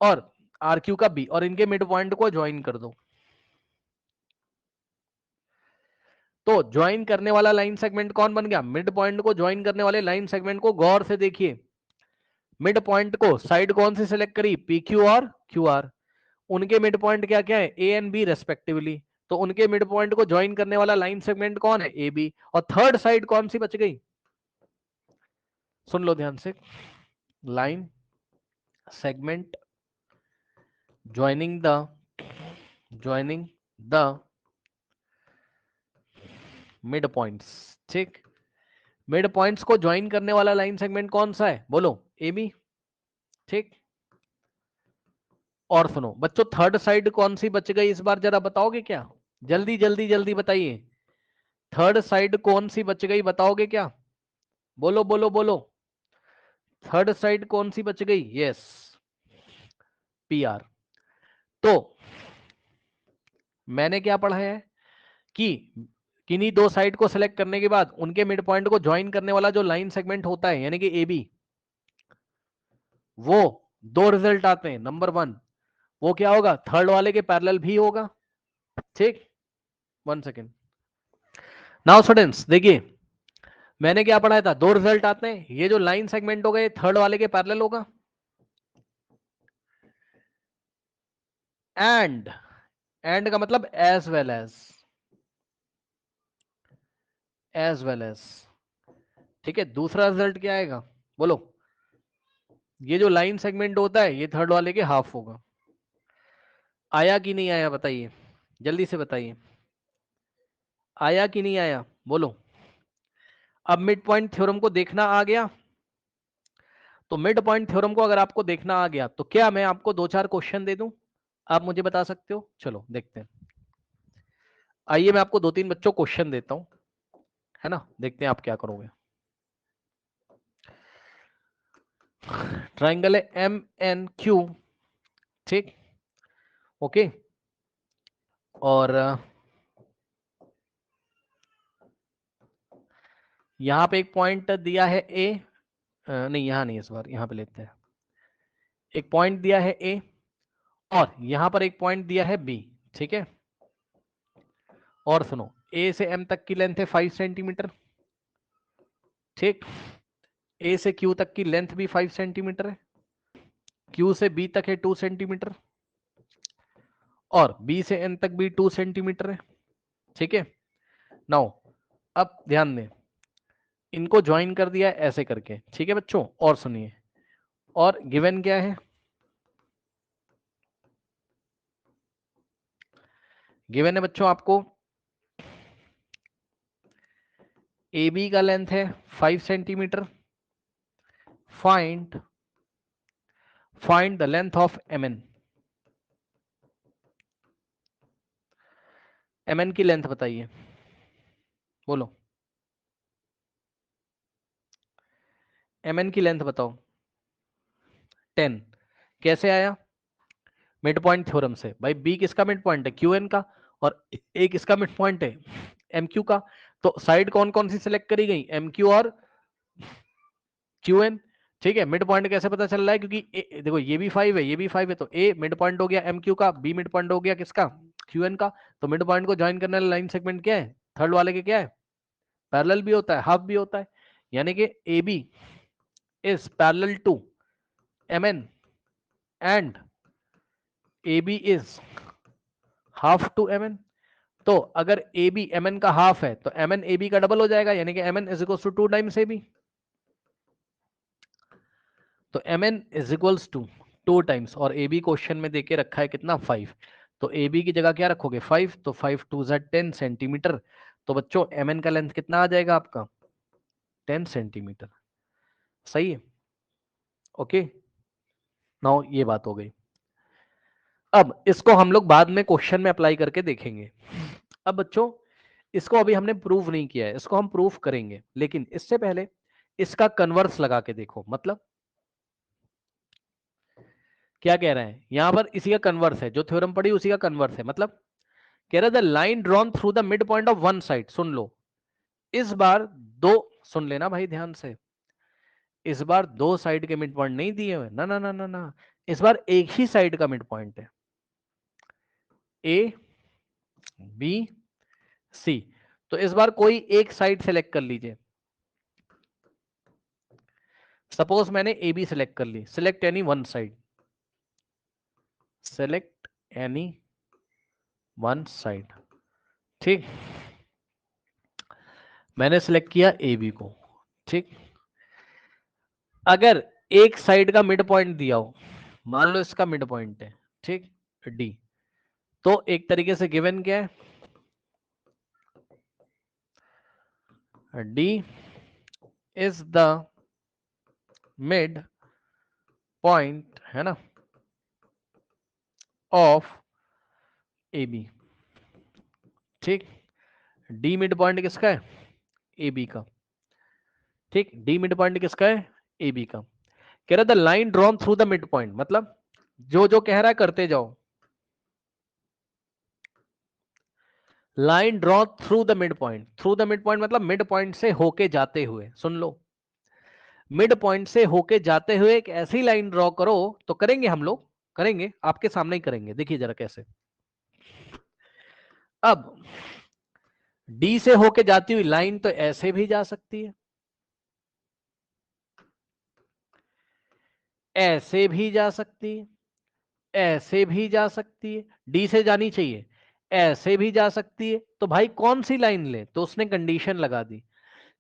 और RQ का B, और इनके मिड पॉइंट को ज्वाइन कर दो। तो ज्वाइन करने वाला लाइन सेगमेंट कौन बन गया, मिड पॉइंट को ज्वाइन करने वाले लाइन सेगमेंट को गौर से देखिए। मिड पॉइंट को साइड कौन सी सिलेक्ट करी, पी क्यू और क्यू आर। उनके मिड पॉइंट क्या क्या है, ए एंड बी रेस्पेक्टिवली। तो उनके मिड पॉइंट को ज्वाइन करने वाला लाइन सेगमेंट कौन है, ए बी। और थर्ड साइड कौन सी बच गई, सुन लो ध्यान से, line segment joining the mid points, ठीक। मिड पॉइंट्स को ज्वाइन करने वाला लाइन सेगमेंट कौन सा है बोलो, ए बी, ठीक। और सुनो बच्चों, थर्ड साइड कौन सी बच गई इस बार जरा बताओगे क्या, जल्दी जल्दी जल्दी बताइए। थर्ड साइड कौन सी बच गई बताओगे क्या, बोलो बोलो बोलो। थर्ड साइड कौन सी बच गई, यस, पी आर। तो मैंने क्या पढ़ा है कि किन्हीं दो साइड को सिलेक्ट करने के बाद उनके मिड पॉइंट को ज्वाइन करने वाला जो लाइन सेगमेंट होता है यानी कि ए बी, वो दो रिजल्ट आते हैं। नंबर 1 वो क्या होगा, थर्ड वाले के पैरेलल भी होगा, ठीक, 1 सेकेंड। नाउ स्टूडेंट्स देखिए, मैंने क्या पढ़ाया था, दो रिजल्ट आते हैं, ये जो लाइन सेगमेंट हो गए थर्ड वाले के पैरेलल होगा, एंड एंड का मतलब एज वेल एज, ठीक है। दूसरा रिजल्ट क्या आएगा बोलो, ये जो लाइन सेगमेंट होता है ये थर्ड वाले के हाफ होगा। आया कि नहीं आया बताइए, जल्दी से बताइए, आया कि नहीं आया बोलो। अब मिड पॉइंट थ्योरम को देखना आ गया, तो मिड पॉइंट थ्योरम को अगर आपको देखना आ गया तो क्या मैं आपको 2-4 क्वेश्चन दे दूं, आप मुझे बता सकते हो। चलो देखते हैं, आइए मैं आपको 2-3 बच्चों क्वेश्चन देता हूं, है ना, देखते हैं आप क्या करोगे। ट्राइंगल है एम एन क्यू, ठीक, ओके, और यहां पे एक पॉइंट दिया है ए, नहीं यहां नहीं, इस बार यहां पे लेते हैं, एक पॉइंट दिया है ए और यहां पर एक पॉइंट दिया है बी, ठीक है। और सुनो, ए से एम तक की लेंथ है 5 सेंटीमीटर, ठीक, ए से क्यू तक की लेंथ भी 5 सेंटीमीटर है, क्यू से बी तक है 2 सेंटीमीटर, और बी से एन तक भी 2 सेंटीमीटर है, ठीक है। नाउ अब ध्यान दें, इनको ज्वाइन कर दिया ऐसे करके, ठीक है बच्चों। और सुनिए, और गिवन क्या है, गिवन है बच्चों आपको ए बी का लेंथ है 5 centimetre, find find the length of M N, M N की लेंथ बताइए बोलो, एम एन की लेंथ बताओ। 10, कैसे आया, मिड पॉइंट थ्योरम से। भाई बी किसका मिड पॉइंट है, क्यू एन का, और ए किसका मिड पॉइंट है, एम क्यू का। तो साइड कौन कौन सी सिलेक्ट करी गई, एम क्यू और क्यू एन, ठीक है। मिड पॉइंट कैसे पता चल रहा है, क्योंकि देखो ये भी 5 है ये भी 5 है, तो ए मिड पॉइंट हो गया एम क्यू का, बी मिड पॉइंट हो गया किसका, क्यू एन का। तो मिड पॉइंट को ज्वाइन करने वाला लाइन सेगमेंट क्या है, थर्ड वाले के क्या है, पैरेलल भी होता है, हाफ भी होता है, यानी कि A B is parallel to M N and A B is half to M N. तो अगर ए बी एम एन का हाफ है तो एम एन ए बी का डबल हो जाएगा, यानी कि M N is equal to 2 times A B. तो M N is equals to 2 times, और ए बी क्वेश्चन में देके रखा है कितना 5, तो ए बी की जगह क्या रखोगे 5, तो 5 2 10 सेंटीमीटर। तो बच्चों एम एन का लेंथ कितना आ जाएगा आपका 10 सेंटीमीटर, सही है, ओके। नाउ ये बात हो गई। अब इसको हम लोग बाद में क्वेश्चन में अप्लाई करके देखेंगे। अब बच्चों इसको अभी हमने प्रूव नहीं किया है, इसको हम प्रूव करेंगे, लेकिन इससे पहले इसका कन्वर्स लगा के देखो। मतलब क्या कह रहे हैं यहां पर, इसी का कन्वर्स है, जो थ्योरम पढ़ी उसी का कन्वर्स है। मतलब कह रहा है the line drawn through the mid point of one side, सुन लो, इस बार दो, सुन लेना भाई ध्यान से, इस बार दो साइड के मिड पॉइंट नहीं दिए हुए, ना ना ना ना ना, इस बार एक ही साइड का मिड पॉइंट है, ए बी सी। तो इस बार कोई एक साइड सेलेक्ट कर लीजिए, सपोज मैंने ए बी सेलेक्ट कर ली, select any one side, select any one side, ठीक, मैंने सिलेक्ट किया ए बी को, ठीक। अगर एक साइड का मिड पॉइंट दिया हो, मान लो इसका मिड पॉइंट है, ठीक, डी, तो एक तरीके से गिवन क्या है, D is the mid point, है ना, ऑफ ए बी, ठीक। डी मिड पॉइंट किसका है, ए बी का, ठीक, डी मिड पॉइंट किसका है, ए बी का। कह रहा the line drawn through the mid point, मतलब जो जो कह रहा है करते जाओ, line draw through the mid point, through the mid point मतलब मिड पॉइंट से होके जाते हुए, सुन लो, मिड पॉइंट से होके जाते हुए एक ऐसी लाइन ड्रॉ करो। तो करेंगे हम लोग, करेंगे आपके सामने ही करेंगे, देखिए जरा कैसे। अब डी से होके जाती हुई लाइन तो ऐसे भी जा सकती है, ऐसे भी जा सकती है, ऐसे भी जा सकती है, डी से जानी चाहिए, ऐसे भी जा सकती है। तो भाई कौन सी लाइन ले? तो उसने कंडीशन लगा दी,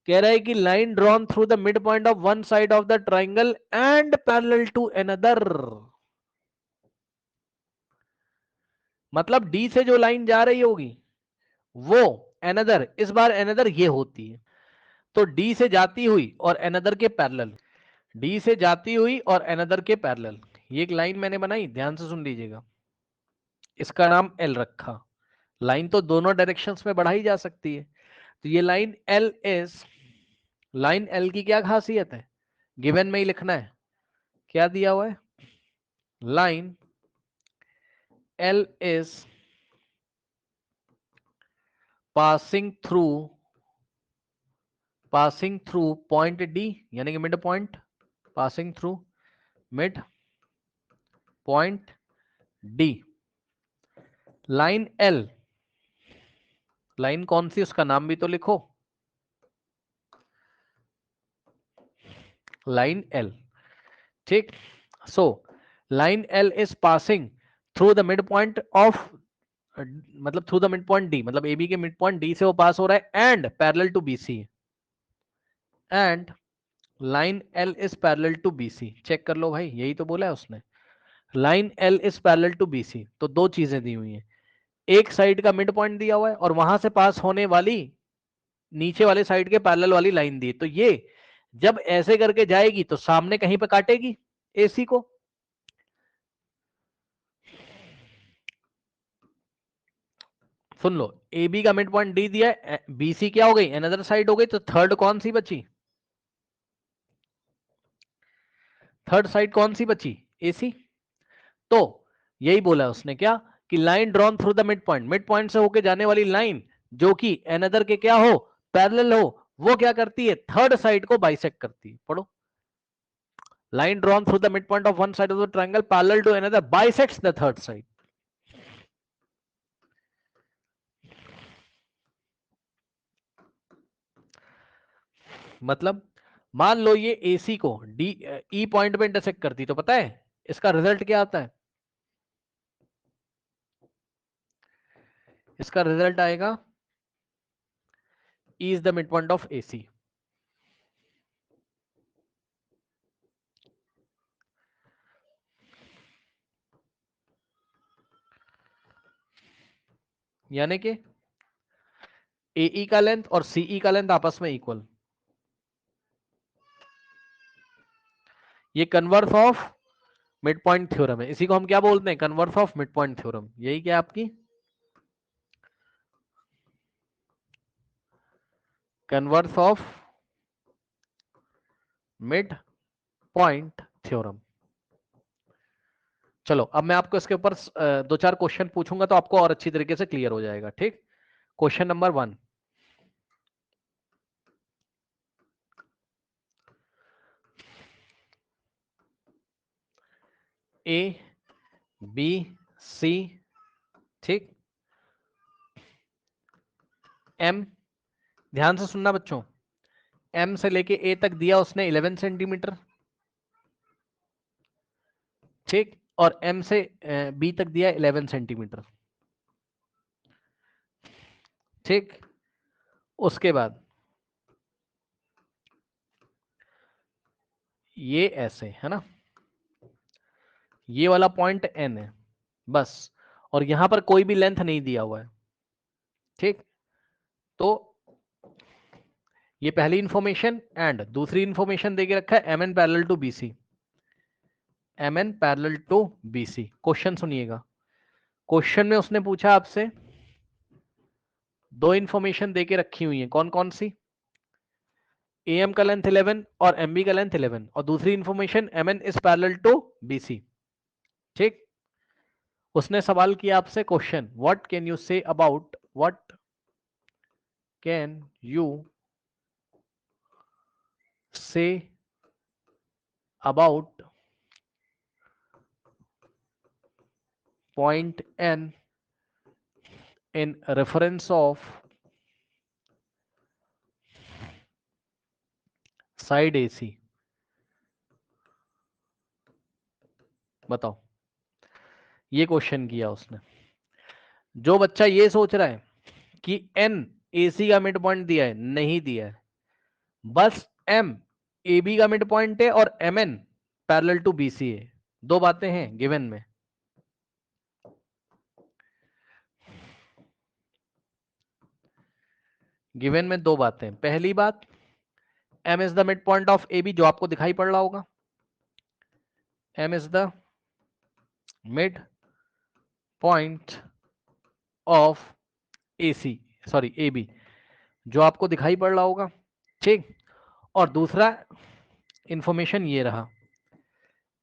कह रहा है कि line drawn through the mid point of one side of the triangle and parallel to another. मतलब डी से जो लाइन जा रही होगी वो अनदर, इस बार अनदर ये होती है, तो डी से जाती हुई और अनदर के पैरेलल, डी से जाती हुई और अनदर के पैरेलल, ये एक लाइन मैंने बनाई, ध्यान से सुन लीजिएगा, इसका नाम एल रखा। लाइन तो दोनों डायरेक्शंस में बढ़ाई जा सकती है, तो ये line L is, line L की क्या खासियत है, गिवन में ही लिखना है, क्या दिया हुआ है, line L is passing through point D, यानी कि mid point, passing through mid point D. Line L, line कौन सी उसका नाम भी तो लिखो, लाइन एल, ठीक। So line L is passing through the mid point of, मतलब through the mid point D, मतलब ए बी के मिड पॉइंट डी से वो पास हो रहा है and parallel to BC, and line L is parallel to BC. Check कर लो भाई, यही तो बोला है उसने, line L is parallel to BC. तो दो चीजें दी हुई हैं, एक साइड का मिड पॉइंट दिया हुआ है और वहां से पास होने वाली नीचे वाले साइड के पैरेलल वाली लाइन दी, तो ये जब ऐसे करके जाएगी तो सामने कहीं पे काटेगी एसी को। सुन लो, ए बी का मिड पॉइंट डी दिया है, बीसी क्या हो गई, अनदर साइड हो गई, तो थर्ड कौन सी बची, थर्ड साइड कौन सी बची, एसी। तो यही बोला उसने क्या, कि line drawn through the mid point से होके जाने वाली लाइन जो कि अनदर के क्या हो, पैरेलल हो, वो क्या करती है, थर्ड साइड को बाइसेक्ट करती है। पढ़ो, line drawn through the midpoint of one side of the triangle parallel to another bisects the third side. मतलब मान लो ये AC को डी ई पॉइंट पे इंटरसेक्ट करती, तो पता है इसका रिजल्ट क्या आता है, इसका रिजल्ट आएगा E is the midpoint of AC। यानी कि AE का लेंथ और CE का लेंथ आपस में इक्वल, ये converse of mid point theorem है, इसी को हम क्या बोलते हैं, converse of mid point theorem. यही क्या आपकी converse of mid point theorem. चलो अब मैं आपको इसके ऊपर दो चार क्वेश्चन पूछूंगा तो आपको और अच्छी तरीके से क्लियर हो जाएगा, ठीक। Question number 1, A B C, ठीक, एम, ध्यान से सुनना बच्चों, एम से लेके ए तक दिया उसने 11 सेंटीमीटर, ठीक, और एम से बी तक दिया 11 सेंटीमीटर, ठीक। उसके बाद ये ऐसे है ना, ये वाला पॉइंट एन है बस, और यहां पर कोई भी लेंथ नहीं दिया हुआ है, ठीक। तो ये पहली इंफॉर्मेशन, एंड दूसरी इंफॉर्मेशन देके रखा है M N parallel to BC, M N parallel to BC. Question सुनिएगा, क्वेश्चन में उसने पूछा आपसे, दो इंफॉर्मेशन देके रखी हुई है, कौन कौन सी, एम का लेंथ 11 और एम बी का लेंथ 11, और दूसरी information M N is parallel to BC, ठीक। उसने सवाल किया आपसे, question, what can you say about, what can you say about point N in reference of side AC। बताओ, ये क्वेश्चन किया उसने। जो बच्चा ये सोच रहा है कि एन AC का मिड पॉइंट दिया है, नहीं दिया है, बस M AB का मिड पॉइंट है और MN पैरेलल टू BC है। दो बातें हैं गिवन में। गिवन में दो बातें। पहली बात, M is the mid point of AB, जो आपको दिखाई पड़ रहा होगा। M is the mid point of AC, sorry AB, जो आपको दिखाई पड़ रहा होगा। ठीक। और दूसरा इंफॉर्मेशन ये रहा,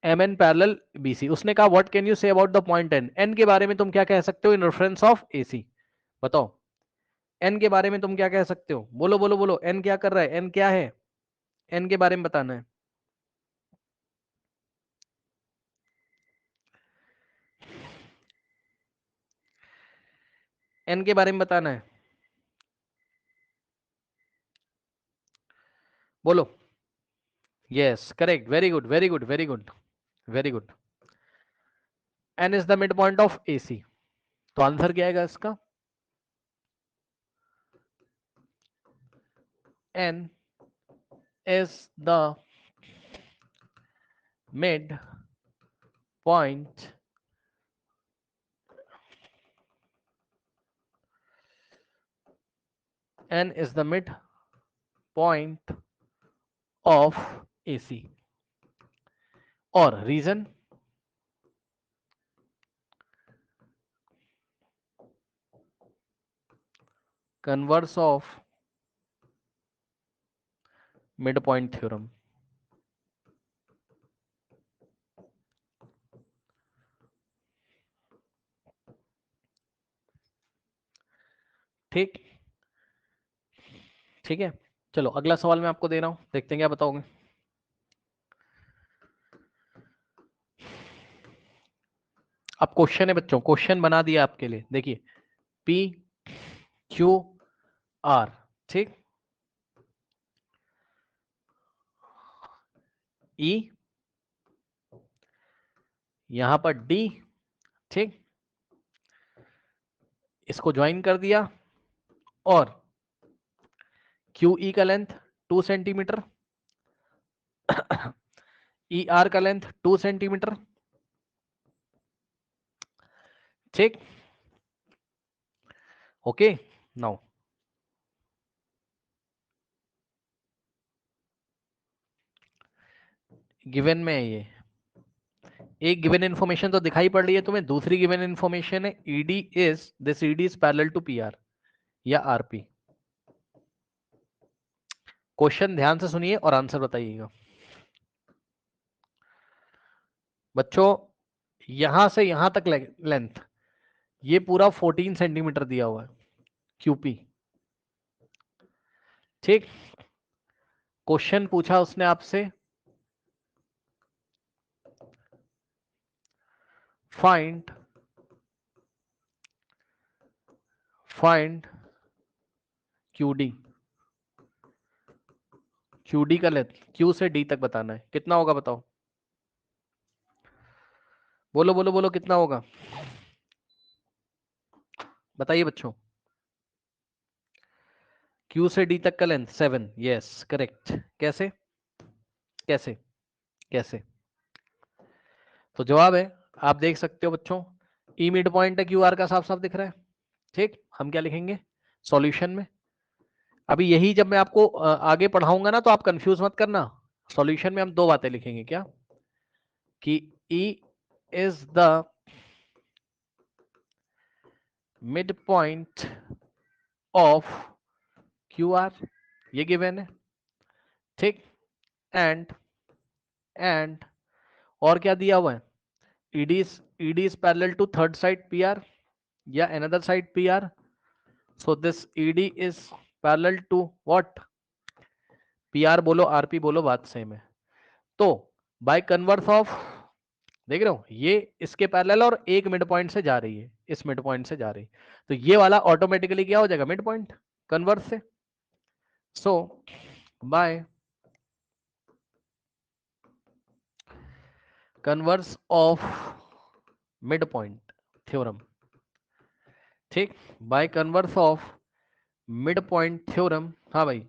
MN पैरेलल BC। उसने कहा what can you say about the point N, N के बारे में तुम क्या कह सकते हो इन रेफरेंस ऑफ AC। बताओ, N के बारे में तुम क्या कह सकते हो? बोलो बोलो बोलो, N क्या कर रहा है? N क्या है? N के बारे में बताना है। N के बारे में बताना है, बोलो। Yes correct, very good very good very good very good. N is the mid point of AC। तो आंसर क्या आएगा इसका? N is the mid point N is the mid point of AC। और reason, converse of mid point theorem. ठीक, ठीक है। चलो अगला सवाल मैं आपको दे रहा हूं, देखते हैं क्या बताओगे। अब क्वेश्चन है बच्चों, क्वेश्चन बना दिया आपके लिए। देखिए, P Q R, ठीक, E, यहां पर D, ठीक, इसको ज्वाइन कर दिया, और QE का लेंथ 2 सेंटीमीटर, ER का लेंथ 2 सेंटीमीटर, ठीक। ओके, नाउ गिवन में है ये। एक गिवन इंफॉर्मेशन तो दिखाई पड़ रही है तुम्हें, दूसरी गिवन इंफॉर्मेशन है ED is this, ED is parallel to PR या RP। क्वेश्चन ध्यान से सुनिए और आंसर बताइएगा बच्चों। यहां से यहां तक लेंथ, ये पूरा 14 सेंटीमीटर दिया हुआ है QP, ठीक। क्वेश्चन पूछा उसने आपसे, फाइंड QD। QD का लेंथ Q से D तक बताना है, कितना होगा बताओ, बोलो बोलो बोलो, कितना होगा बताइए बच्चों। Q से D तक का लेंथ 7, यस करेक्ट। कैसे कैसे कैसे? तो जवाब है, आप देख सकते हो बच्चों, ई मिड पॉइंट है, QR का साफ साफ दिख रहा है, ठीक। हम क्या लिखेंगे सॉल्यूशन में? अभी यही जब मैं आपको आगे पढ़ाऊंगा ना, तो आप कंफ्यूज मत करना। सॉल्यूशन में हम दो बातें लिखेंगे, क्या? कि E is the mid point of QR, ये गिवन है, ठीक। एंड और क्या दिया हुआ है, ED is parallel to third side PR या another side PR, so this ED is parallel to what? PR बोलो RP बोलो, बात सेम है। तो बाय कन्वर्स ऑफ देख रहे हो, ये इसके पैरेलल और एक मिड पॉइंट से जा रही है, इस मिड पॉइंट से जा रही है, तो ये वाला ऑटोमेटिकली क्या हो जाएगा, मिड पॉइंट कन्वर्स से। So by converse of mid point theorem, ठीक, by converse of mid point theorem, हाँ भाई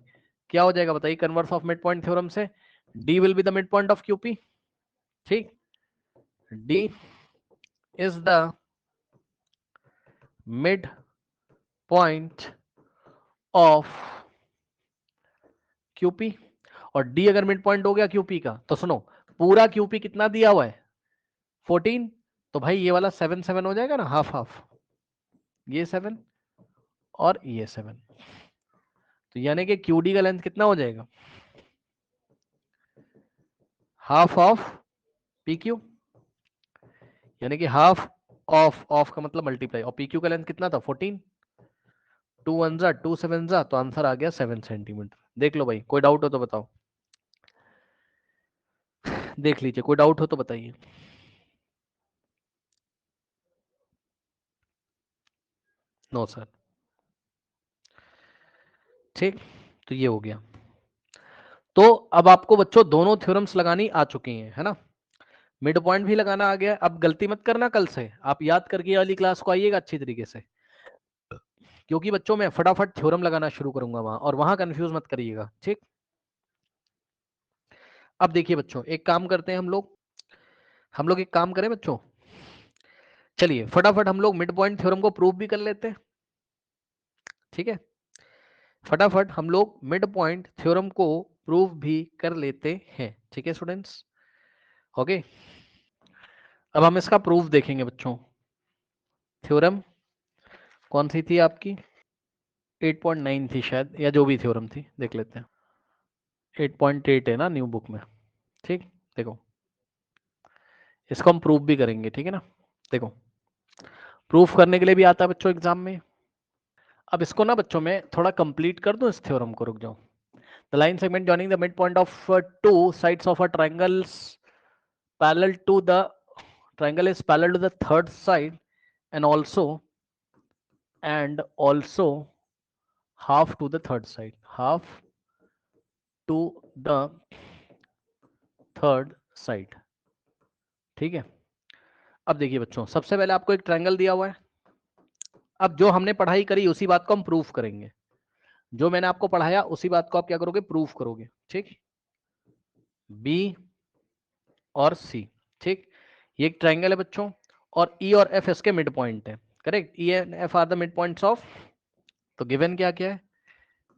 क्या हो जाएगा बताइए, converse of mid point theorem से D will be the mid point of QP, ठीक, D is the mid point of QP, और डी अगर मिड पॉइंट हो गया क्यूपी का, तो सुनो पूरा क्यूपी कितना दिया हुआ है 14, तो भाई ये वाला 7 7 हो जाएगा ना, हाफ हाफ, ये 7 और ये 7, तो यानी कि क्यूडी का लेंथ कितना हो जाएगा, हाफ ऑफ पी क्यू, यानी कि हाफ ऑफ का मतलब मल्टीप्लाई, और पी क्यू का लेंथ कितना था 14, 2 1 जा 2 7 जा, तो आंसर आ गया 7 सेंटीमीटर। देख लो भाई, कोई डाउट हो तो बताओ, देख लीजिए, कोई डाउट हो तो बताइए। नो सर, ठीक, तो ये हो गया। तो अब आपको बच्चों दोनों थ्योरम्स लगानी आ चुकी हैं, है ना, मिड पॉइंट भी लगाना आ गया। अब गलती मत करना, कल से आप याद करके ये वाली क्लास को आइएगा अच्छी तरीके से, क्योंकि बच्चों मैं फटाफट थ्योरम लगाना शुरू करूंगा वहां, और वहां कंफ्यूज मत करिएगा, ठीक। अब देखिए बच्चों, एक काम करते हैं हम लोग एक काम करें बच्चों, चलिए फटाफट हम लोग मिड पॉइंट थ्योरम को प्रूव भी कर लेते हैं, ठीक है, फटाफट हम लोग मिड पॉइंट थ्योरम को प्रूव भी कर लेते हैं, ठीक है स्टूडेंट्स, ओके। अब हम इसका प्रूफ देखेंगे बच्चों, थ्योरम कौन सी थी आपकी, 8.9 थी शायद, या जो भी थ्योरम थी देख लेते हैं, 8.8 है ना न्यू बुक में, ठीक। देखो इसको हम प्रूफ भी करेंगे, ठीक है ना, देखो प्रूफ करने के लिए भी आता है बच्चों एग्जाम में। अब इसको ना बच्चों में थोड़ा कंप्लीट कर दूं इस थ्योरम को, रुक जाओ। The line segment joining the mid point of two sides of a triangles parallel to the triangle is parallel to the third side and also half to the third side, half to the third side, ठीक है। अब देखिए बच्चों, सबसे पहले आपको एक ट्रायंगल दिया हुआ है, अब जो हमने पढ़ाई करी उसी बात को हम प्रूफ करेंगे, जो मैंने आपको पढ़ाया उसी बात को आप क्या करोगे, प्रूफ करोगे, ठीक, बी और सी, ठीक। ये एक ट्रायंगल है बच्चों, और ई और एफ इसके मिड पॉइंट है, correct, E and F R the mid points of, तो गिवन क्या क्या है,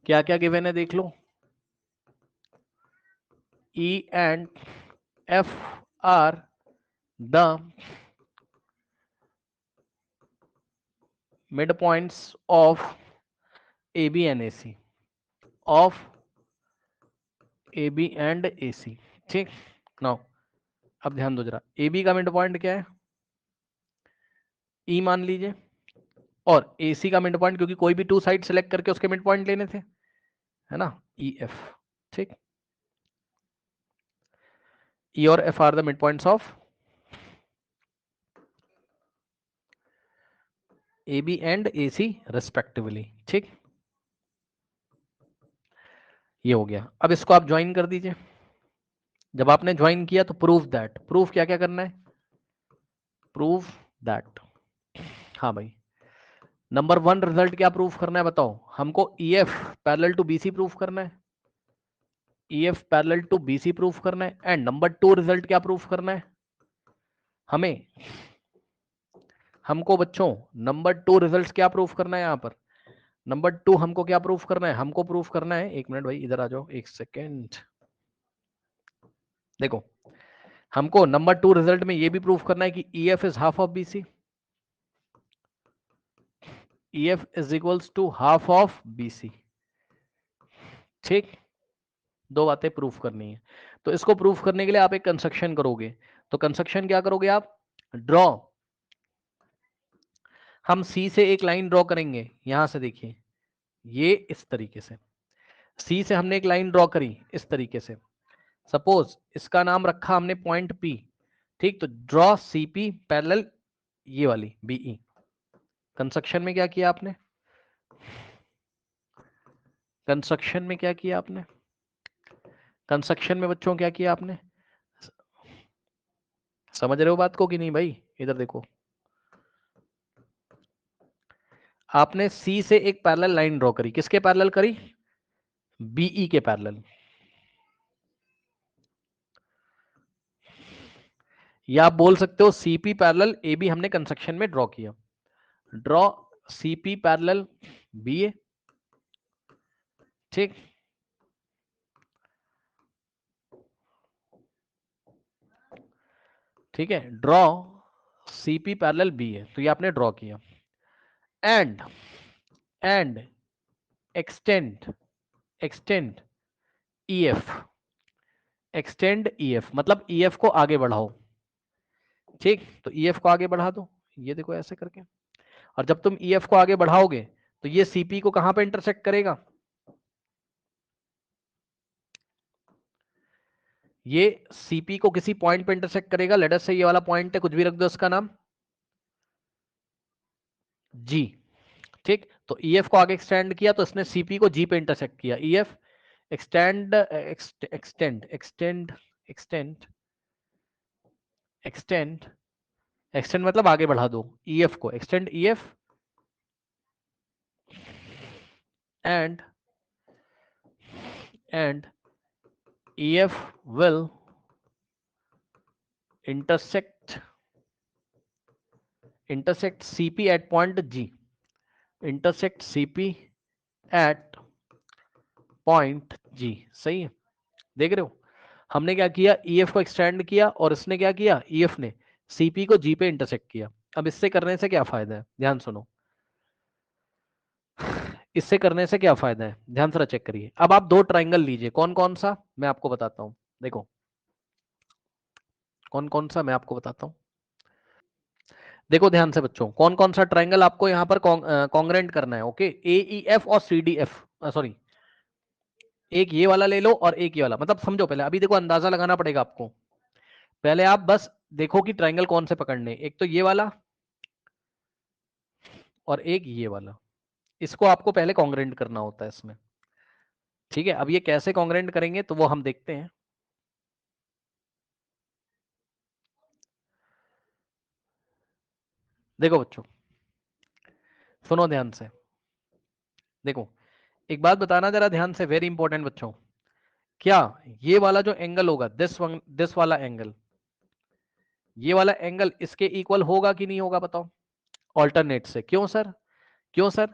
क्या क्या गिवन है देख लो, E and F are the midpoints of AB and AC, of AB and AC, ठीक। नाउ अब ध्यान दो जरा, AB का मिड पॉइंट क्या है, E मान लीजिए, और AC का मिड पॉइंट, क्योंकि कोई भी टू साइड सेलेक्ट करके उसके मिड पॉइंट लेने थे, है ना, EF, ठीक। E और F are the mid points of AB and AC respectively, ठीक। ये हो गया। अब इसको आप ज्वाइन कर दीजिए, जब आपने ज्वाइन किया तो प्रूफ दैट, प्रूफ क्या क्या करना है, प्रूफ दैट, हाँ भाई नंबर 1 रिजल्ट क्या प्रूफ करना है बताओ हमको, EF parallel to BC proof करना है, EF parallel to BC proof करना है, एंड नंबर 2 रिजल्ट क्या प्रूफ करना है हमें, हमको बच्चों नंबर 2 रिजल्ट क्या प्रूफ करना है, यहाँ पर नंबर 2 हमको क्या प्रूफ करना है, हमको प्रूफ करना है, एक मिनट भाई इधर आ जाओ एक सेकेंड, देखो हमको नंबर 2 रिजल्ट में ये भी प्रूफ करना है कि EF is half of BC, EF is equals to half of BC, ठीक। दो बातें प्रूफ करनी है, तो इसको प्रूफ करने के लिए आप एक कंस्ट्रक्शन करोगे, तो कंस्ट्रक्शन क्या करोगे आप, ड्रॉ, हम सी से एक लाइन ड्रॉ करेंगे, यहां से देखिए ये इस तरीके से, सी से हमने एक लाइन ड्रॉ करी इस तरीके से, सपोज इसका नाम रखा हमने पॉइंट P, ठीक, तो ड्रॉ सीपी पैरेलल ये वाली बीई। कंस्ट्रक्शन में क्या किया आपने, कंस्ट्रक्शन में क्या किया आपने, कंस्ट्रक्शन में बच्चों क्या किया आपने, समझ रहे हो बात को कि नहीं भाई? इधर देखो, आपने सी से एक पैरेलल लाइन ड्रॉ करी, किसके पैरेलल करी, बीई के पैरेलल, या आप बोल सकते हो सीपी पैरेलल ए बी हमने कंस्ट्रक्शन में ड्रॉ किया। ड्रॉ सीपी पैरेलल बी ए, ठीक, ठीक है, ड्रॉ सीपी पैरेलल बी ए, तो ये आपने ड्रॉ किया। And and extend extend EF, extend EF मतलब ईएफ को आगे बढ़ाओ, ठीक, तो ईएफ को आगे बढ़ा दो, ये देखो ऐसे करके। और जब तुम ईएफ को आगे बढ़ाओगे तो ये सीपी को कहां पे इंटरसेक्ट करेगा, ये सीपी को किसी पॉइंट पे इंटरसेक्ट करेगा। लेट अस से ये वाला पॉइंट है, कुछ भी रख दो इसका नाम जी, ठीक, तो ईएफ को आगे एक्सटेंड किया तो इसने सीपी को जी पे इंटरसेक्ट किया। EF extend extend extend extend extend extend मतलब आगे बढ़ा दो, ईएफ को extend EF and and EF will intersect CP at point G, intersect CP at point G, सही है। देख रहे हो, हमने क्या किया, EF को एक्सटेंड किया और इसने क्या किया, EF ने CP को G पे इंटरसेक्ट किया। अब इससे करने से क्या फायदा है, ध्यान सुनो, इससे करने से क्या फायदा है, ध्यान से चेक करिए। अब आप दो ट्राइंगल लीजिए, कौन कौन सा मैं आपको बताता हूं, देखो कौन कौन सा मैं आपको बताता हूं। देखो ध्यान से बच्चों, कौन कौन सा ट्राइंगल आपको यहाँ पर कॉन्ग्रेंट करना है, ओके, AEF और CDF, सॉरी, एक ये वाला ले लो और एक ये वाला, मतलब समझो पहले, अभी देखो अंदाजा लगाना पड़ेगा आपको। पहले आप बस देखो कि ट्राइंगल कौन से पकड़ने, एक तो ये वाला और एक ये वाला, इसको आपको पहले कॉन्ग्रेंट करना होता है इसमें, ठीक है। अब ये कैसे कॉन्ग्रेंट करेंगे तो वो हम देखते हैं। देखो बच्चों, सुनो ध्यान से, देखो एक बात बताना जरा ध्यान से, वेरी इंपॉर्टेंट बच्चों, क्या ये वाला जो एंगल होगा, दिस वाला एंगल, ये वाला एंगल इसके इक्वल होगा कि नहीं होगा, बताओ, ऑल्टरनेट से। क्यों सर, क्यों सर,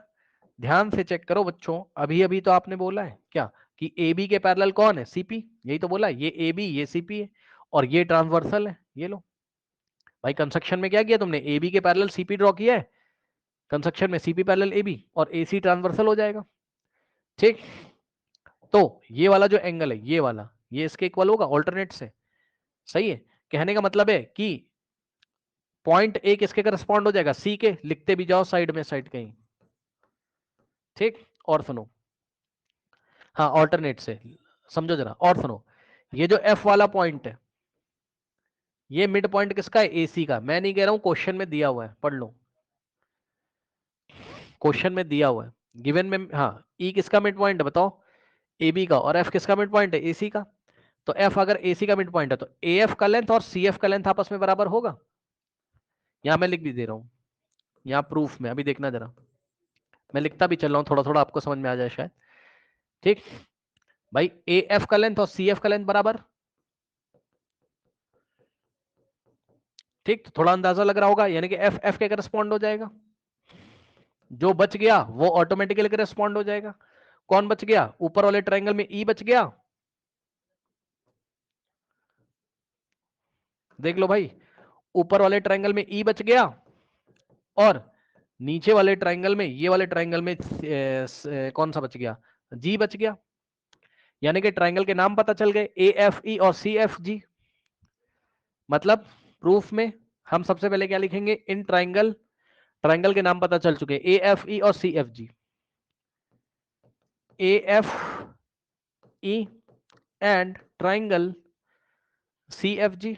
ध्यान से चेक करो बच्चों, अभी अभी तो आपने बोला है क्या कि ए बी के पैरेलल कौन है, सीपी, यही तो बोला है, ये ए बी ये सीपी है और ये ट्रांसवर्सल है, ये लो भाई। कंस्ट्रक्शन में क्या किया तुमने, ए बी के पैरेलल सीपी ड्रॉ किया है, कंस्ट्रक्शन में सीपी पैरेलल ए बी और ए सी ट्रांसवर्सल हो जाएगा, ठीक। तो ये वाला जो एंगल है, ये वाला, ये इसके इक्वल होगा ऑल्टरनेट से, सही है। कहने का मतलब है कि पॉइंट ए किसके करस्पॉन्ड हो जाएगा, सी के, लिखते भी जाओ साइड में साइड कहीं, ठीक। और सुनो, हाँ ऑल्टरनेट से, समझो जरा और सुनो, ये जो एफ वाला पॉइंट है, ये मिड पॉइंट किसका है, एसी का। मैं नहीं कह रहा हूं, क्वेश्चन में दिया हुआ है, पढ़ लो, क्वेश्चन में दिया हुआ है, गिवन में, हाँ, ई किसका मिड पॉइंट है बताओ, ए बी का, और एफ किसका मिड पॉइंट है, एसी का। तो एफ अगर एसी का मिड पॉइंट है तो ए एफ का लेंथ और सी एफ का लेंथ आपस में बराबर होगा। यहां मैं लिख भी दे रहा हूं, यहाँ प्रूफ में, अभी देखना जरा, मैं लिखता भी चल रहा हूँ, थोड़ा थोड़ा आपको समझ में आ जाए शायद, ठीक। भाई ए एफ का लेंथ और सी एफ का लेंथ बराबर, ठीक, तो थोड़ा अंदाजा लग रहा होगा, यानी कि एफ एफ के करस्पॉन्ड हो जाएगा, जो बच गया वो ऑटोमेटिकली करस्पॉन्ड हो जाएगा। कौन बच गया, ऊपर वाले ट्रायंगल में ई बच गया, देख लो भाई, ऊपर वाले ट्रायंगल में ई बच गया और नीचे वाले ट्रायंगल में, ये वाले ट्रायंगल में कौन सा बच गया, जी बच गया। यानी कि ट्रायंगल के नाम पता चल गए, ए एफ ई और सी एफ जी। मतलब प्रूफ में हम सबसे पहले क्या लिखेंगे, इन ट्रायंगल, ट्रायंगल के नाम पता चल चुके, ए एफ ई और C F G, A F E and triangle C F G,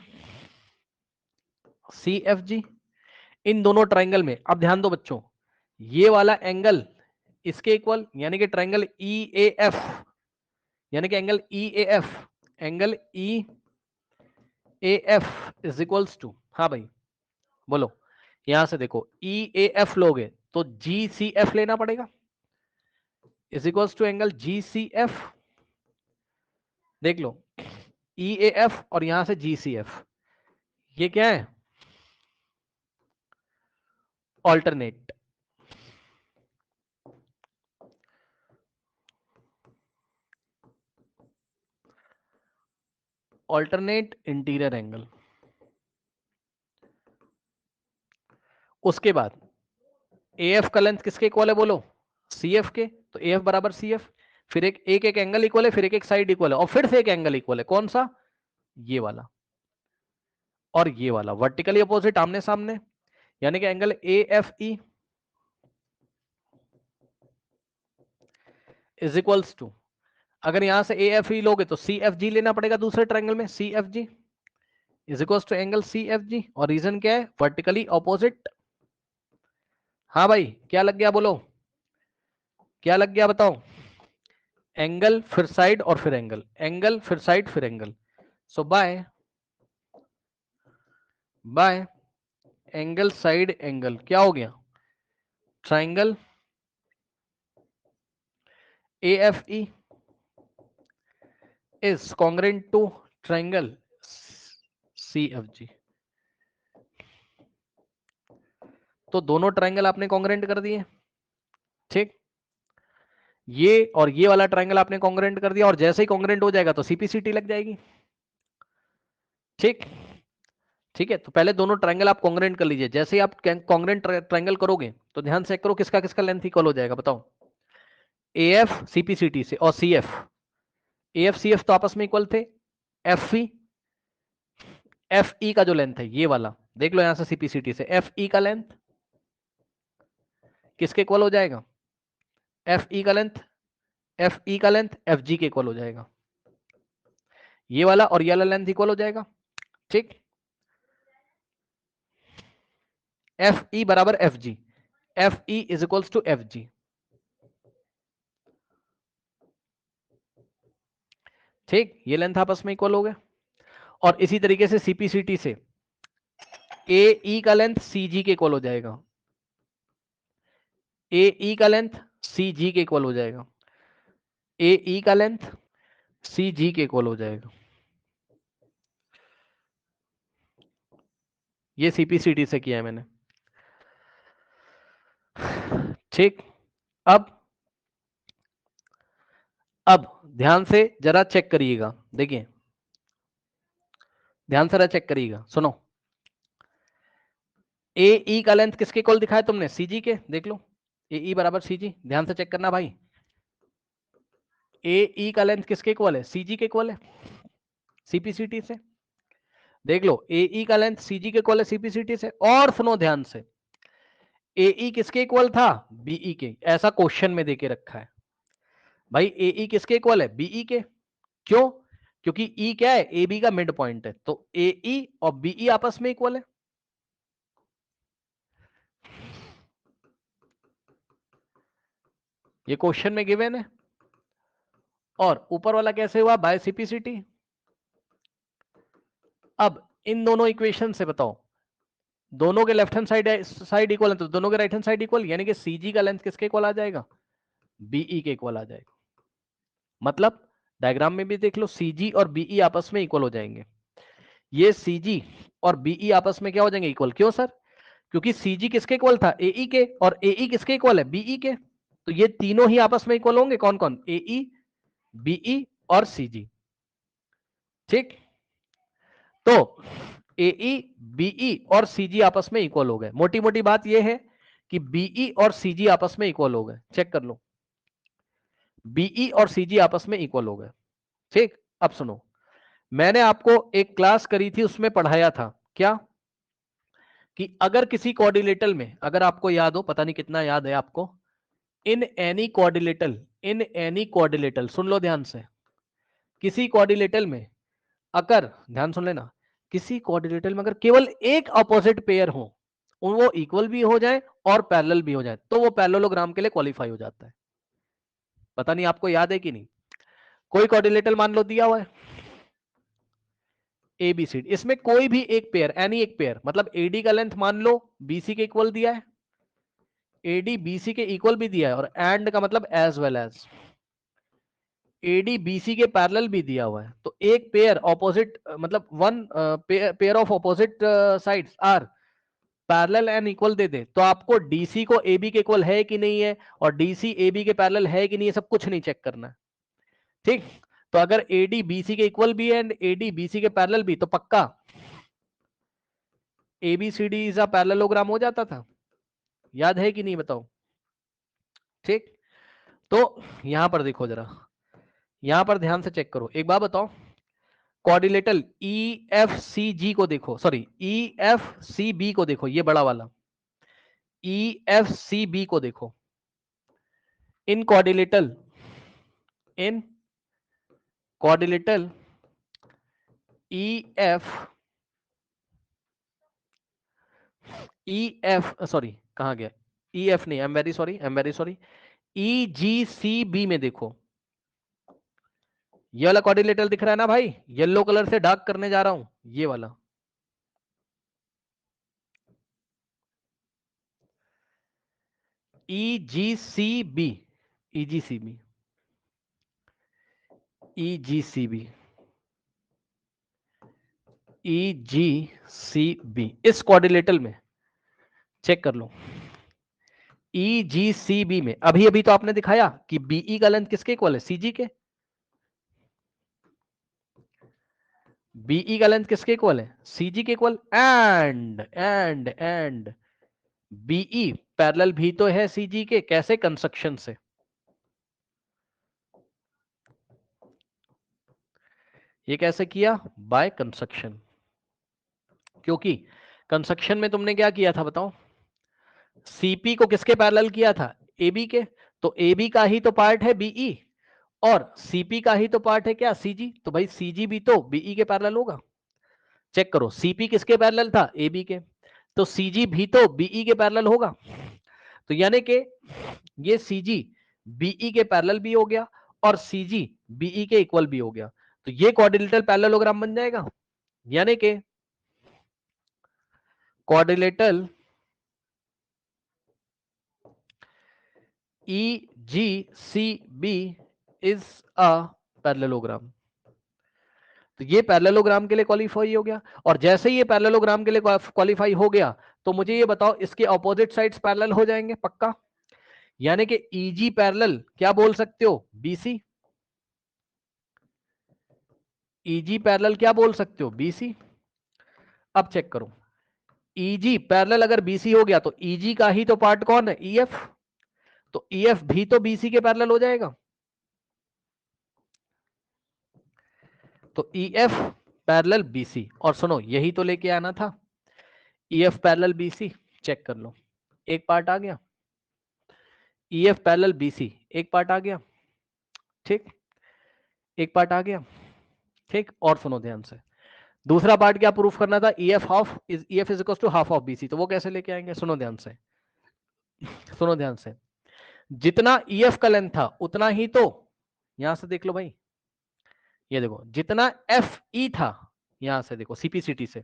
CFG। इन दोनों ट्राइंगल में अब ध्यान दो बच्चों, ये वाला एंगल इसके इक्वल, यानी कि ट्राइंगल EAF, यानी कि angle EAF, angle EAF is equals to, हाँ भाई बोलो, यहां से देखो EAF लोगे तो GCF लेना पड़ेगा, is equals to angle GCF। देख लो EAF और यहां से GCF, ये क्या है, ऑल्टरनेट। Alternate interior angle. उसके बाद AF का लेंथ किसके इक्वल है बोलो, CF के, तो AF बराबर CF, फिर एक एक एंगल इक्वल है, फिर एक साइड इक्वल है, और फिर से एक एंगल इक्वल है, कौन सा, ये वाला और ये वाला, वर्टिकली अपोजिट आमने सामने, यानी कि angle AFE is equals to, अगर यहां से AFE लोगे तो CFG लेना पड़ेगा दूसरे ट्रायंगल में, CFG is equals to angle CFG, और रीजन क्या है, वर्टिकली ऑपोजिट। हाँ भाई क्या लग गया बोलो, क्या लग गया बताओ, एंगल फिर साइड और फिर एंगल, एंगल फिर साइड फिर angle, so by by angle side angle क्या हो गया, triangle AFE is congruent to triangle CFG। तो दोनों ट्राइंगल आपने कॉन्ग्रेंट कर दिए, ठीक, ये और ये वाला ट्राइंगल आपने कॉन्ग्रेंट कर दिया, और जैसे ही कॉन्ग्रेंट हो जाएगा तो CPCT लग जाएगी, ठीक, ठीक है। तो पहले दोनों ट्राइंगल आप कॉन्ग्रेंट कर लीजिए, जैसे ही आप कॉन्ग्रेंट ट्राइंगल करोगे तो ध्यान से करो किसका किसका लेंथ इक्वल हो जाएगा बताओ, AF CPCT से, और CF AF CF तो आपस में इक्वल थे, FE का जो लेंथ है ये वाला, देख लो यहां से CPCT से FE का लेंथ किसके इक्वल हो जाएगा, FE का लेंथ, FE का लेंथ FG के इक्वल हो जाएगा, ये वाला और ये वाला लेंथ इक्वल हो जाएगा, ठीक, FE बराबर FG, FE is equals to FG, ठीक, ये लेंथ आपस में इक्वल हो गया। और इसी तरीके से CPCT से AE का लेंथ CG के इक्वल हो जाएगा, AE का लेंथ CG के इक्वल हो जाएगा, AE का लेंथ CG के इक्वल हो जाएगा, ये CPCT से किया है मैंने, ठीक। अब ध्यान से जरा चेक करिएगा, देखिए ध्यान से जरा चेक करिएगा, सुनो, AE का लेंथ किसके इक्वल दिखाया तुमने, CG के, देख लो AE बराबर CG, ध्यान से चेक करना भाई, AE का लेंथ किसके इक्वल है, CG के इक्वल है, CPCT से, देख लो AE का लेंथ CG के इक्वल है CPCT से, और सुनो ध्यान से, AE किसके इक्वल था, BE के, ऐसा क्वेश्चन में देके रखा है भाई, AE किसके इक्वल है, BE के, क्यों, क्योंकि E क्या है, AB का मिड पॉइंट है, तो AE और BE आपस में इक्वल है, ये क्वेश्चन में गिवन है, और ऊपर वाला कैसे हुआ, बाय CPCT। अब इन दोनों इक्वेशन से बताओ, दोनों के लेफ्ट हैंड साइड इक्वल है तो दोनों के राइट हैंड साइड इक्वल, यानी कि CG का लेंथ किसके इक्वल आ जाएगा, BE के इक्वल आ जाएगा, मतलब डायग्राम में भी देख लो CG और BE आपस में इक्वल हो जाएंगे, ये CG और BE आपस में क्या हो जाएंगे, इक्वल, क्यों सर, क्योंकि CG किसके इक्वल था, AE के, और AE किसके इक्वल है, BE के, तो ये तीनों ही आपस में इक्वल होंगे, कौन कौन, AE BE और CG, ठीक। तो AE BE और CG आपस में इक्वल हो गए, मोटी मोटी बात यह है कि BE और CG आपस में इक्वल हो गए, चेक कर लो, BE और CG आपस में इक्वल हो गए, ठीक। अब सुनो, मैंने आपको एक क्लास करी थी उसमें पढ़ाया था क्या, कि अगर किसी कोऑर्डिनेटर में, अगर आपको याद हो, पता नहीं कितना याद है आपको, इन एनी कोऑर्डिनेटर, सुन लो ध्यान से, किसी कोऑर्डिनेटर में अगर, ध्यान सुन लेना, किसी कोऑर्डिनेटर में अगर केवल एक अपोजिट पेयर हो, वो इक्वल भी हो जाए और पैरेलल भी हो जाए, तो वो पैरेललोग्राम के लिए क्वालिफाई हो जाता है। पता नहीं आपको याद है कि नहीं। कोई कोऑर्डिनेटर मान लो दिया हुआ है ABCD, इसमें कोई भी एक पेयर, एनी एक पेयर, मतलब AD का लेंथ मान लो BC के इक्वल दिया है, AD BC के इक्वल भी दिया है, और एंड का मतलब as well as AD BC के पैरेलल भी दिया हुआ है। तो एक पेयर ऑपोजिट, मतलब one pair of opposite sides are parallel and equal दे दे, तो आपको DC को AB के इक्वल है कि नहीं है, और DC AB के पैरेलल है कि नहीं है, सब कुछ नहीं चेक करना है। ठीक, तो अगर AD BC के इक्वल भी है एंड AD BC के पैरेलल भी, तो पक्का ABCD इज अ पैरेललोग्राम हो जाता था। याद है कि नहीं बताओ। ठीक, तो यहां पर देखो जरा, यहां पर ध्यान से चेक करो। एक बात बताओ, कोऑर्डिनेटर EFCG को देखो, सॉरी EFCB को देखो, ये बड़ा वाला EFCB को देखो। इन कोऑर्डिनेटर EF सॉरी कहां गया, EF नहीं, एम वेरी सॉरी, EGCB में देखो, ये वाला कोऑर्डिनेटर दिख रहा है ना भाई, येलो कलर से डार्क करने जा रहा हूं, ये वाला EGCB, EGCB, EGCB, EGCB, इस कोऑर्डिनेटर में चेक कर लो। EGCB में अभी अभी तो आपने दिखाया कि BE का लेंथ किसके इक्वल है, CG के। BE का लेंथ किसके इक्वल है, CG के इक्वल, एंड BE पैरेलल भी तो है CG के, कैसे, कंस्ट्रक्शन से। ये कैसे किया, बाय कंस्ट्रक्शन, क्योंकि कंस्ट्रक्शन में तुमने क्या किया था बताओ, CP को किसके पैरेलल किया था, AB के, तो AB का ही तो पार्ट है BE, और CP का ही तो पार्ट है क्या, CG, तो भाई CG भी तो BE के पैरेलल होगा। चेक करो, CP किसके पैरेलल था, AB के, तो CG भी तो BE के पैरेलल होगा। तो यानी कि ये CG BE के पैरेलल भी हो गया और CG BE के इक्वल भी हो गया, तो ये कोऑर्डिनेटर पैरेललोग्राम बन जाएगा। यानी कि coordinator EGCB is a parallelogram, तो ये पैरेललोग्राम के लिए क्वालिफाई हो गया। और जैसे ही ये पैरेललोग्राम के लिए क्वालिफाई हो गया, तो मुझे ये बताओ इसके ऑपोजिट साइड्स पैरेलल हो जाएंगे पक्का। यानी कि EG पैरेलल क्या बोल सकते हो, BC, EG पैरेलल क्या बोल सकते हो, BC। अब चेक करो, EG पैरेलल अगर BC हो गया, तो EG का ही तो पार्ट कौन है, EF, तो EF भी तो BC के पैरेलल हो जाएगा। तो EF पैरेलल BC, और सुनो यही तो लेके आना था, EF पैरेलल BC, चेक कर लो, एक पार्ट आ गया, EF पैरेलल BC एक पार्ट आ गया, ठीक, एक पार्ट आ गया, ठीक। और सुनो ध्यान से, दूसरा पार्ट क्या प्रूफ करना था, EF is equal to half of BC, तो वो कैसे लेके आएंगे, सुनो ध्यान से, सुनो ध्यान से, जितना EF का लेंथ था उतना ही तो, यहां से देख लो भाई, ये देखो जितना FE था, यहां से देखो CPCT से,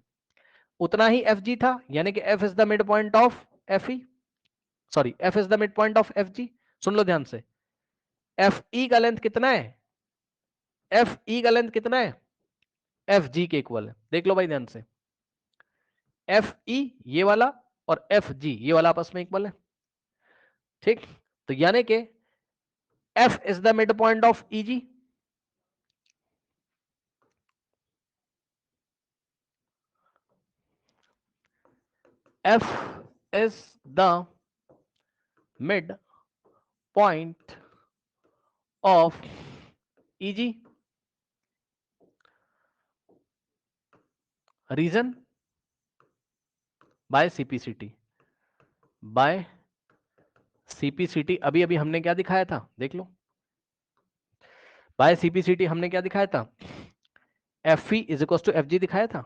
उतना ही FG था, यानी कि F is the mid point of FE, sorry F is the mid point of FG। सुन लो ध्यान से, FE का लेंथ कितना है, FE का लेंथ कितना है, FG के इक्वल है, देख लो भाई ध्यान से, FE ये वाला और FG ये वाला आपस में इक्वल है, ठीक। तो यानी कि F is the mid point of EG, F is the mid point of EG. Reason by CPCT. By CPCT अभी अभी हमने क्या दिखाया था, देख लो, बाय CPCT हमने क्या दिखाया था, FE is equal to FG दिखाया था,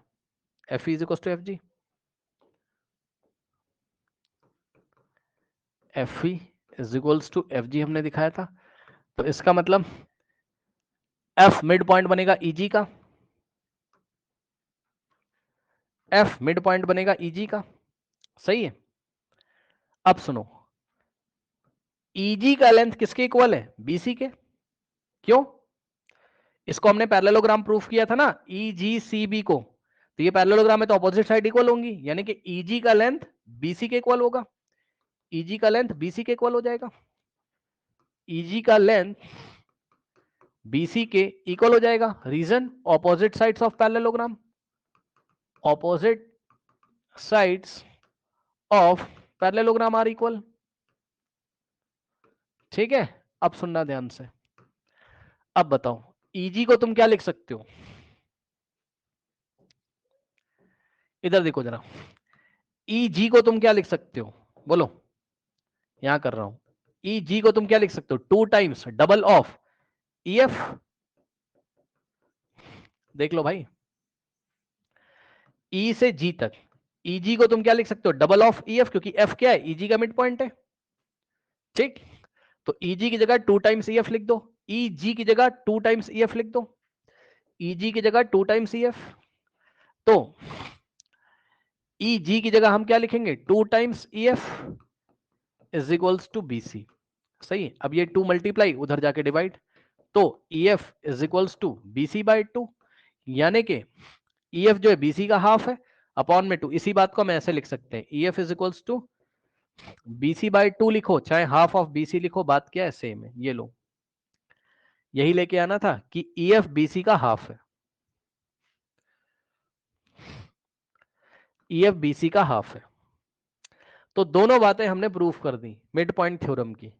F E is equal to F G, F E is equals to F G हमने दिखाया था। तो इसका मतलब एफ मिड पॉइंट बनेगा ईजी का, एफ मिड पॉइंट बनेगा ईजी का, सही है। अब सुनो, ईजी का लेंथ किसके इक्वल है, बीसी के। क्यों, इसको हमने पैरेललोग्राम प्रूफ किया था ना, ईजीसीबी को, तो ये पैरेललोग्राम है तो अपोजिट साइड इक्वल होंगी, यानी कि ईजी का लेंथ बीसी के इक्वल होगा, ईजी का लेंथ बीसी के इक्वल हो जाएगा, ईजी का लेंथ बीसी के इक्वल हो जाएगा। Reason, opposite sides of parallelogram, opposite sides of parallelogram are equal. ठीक है, अब सुनना ध्यान से। अब बताओ ईजी को तुम क्या लिख सकते हो, इधर देखो जरा, ईजी को तुम क्या लिख सकते हो, बोलो, यहां कर रहा हूं, ईजी को तुम क्या लिख सकते हो, 2 टाइम्स डबल ऑफ ईएफ। देख लो भाई, ई से जी तक, ईजी को तुम क्या लिख सकते हो, डबल ऑफ ईएफ, क्योंकि एफ क्या है, ईजी का मिड पॉइंट है। ठीक, तो ईजी की जगह 2 टाइम्स ईएफ लिख दो, ईजी की जगह 2 टाइम्स ईएफ लिख दो, ईजी की जगह 2 टाइम्स ईएफ। तो ईजी की जगह हम क्या लिखेंगे, 2 times EF is equals to BC. सही है, अब ये 2 मल्टीप्लाई उधर जाके डिवाइड, तो EF is equals to BC by 2, यानी कि ईएफ जो है बीसी का हाफ है, अपॉन में 2। इसी बात को हम ऐसे लिख सकते हैं, EF is equals to BC by 2 लिखो, चाहे हाफ ऑफ बीसी लिखो, बात क्या है, सेम है। ये लो, यही लेके आना था कि ईएफ बीसी का हाफ है, ईएफ बीसी का हाफ है। तो दोनों बातें हमने प्रूफ कर दी मिड पॉइंट थ्योरम की,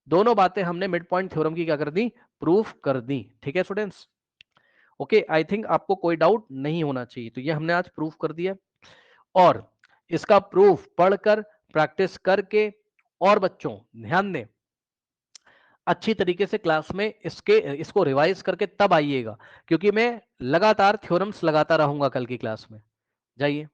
दोनों बातें हमने मिड पॉइंट थ्योरम की क्या कर दी, प्रूफ कर दी। ठीक है स्टूडेंट्स, ओके, आई थिंक आपको कोई डाउट नहीं होना चाहिए। तो ये हमने आज प्रूफ कर दिया, और इसका प्रूफ पढ़कर प्रैक्टिस करके, और बच्चों ध्यान दें, अच्छी तरीके से क्लास में इसको रिवाइज करके तब आइएगा, क्योंकि मैं लगातार थ्योरम्स लगाता रहूंगा कल की क्लास में। जाइए।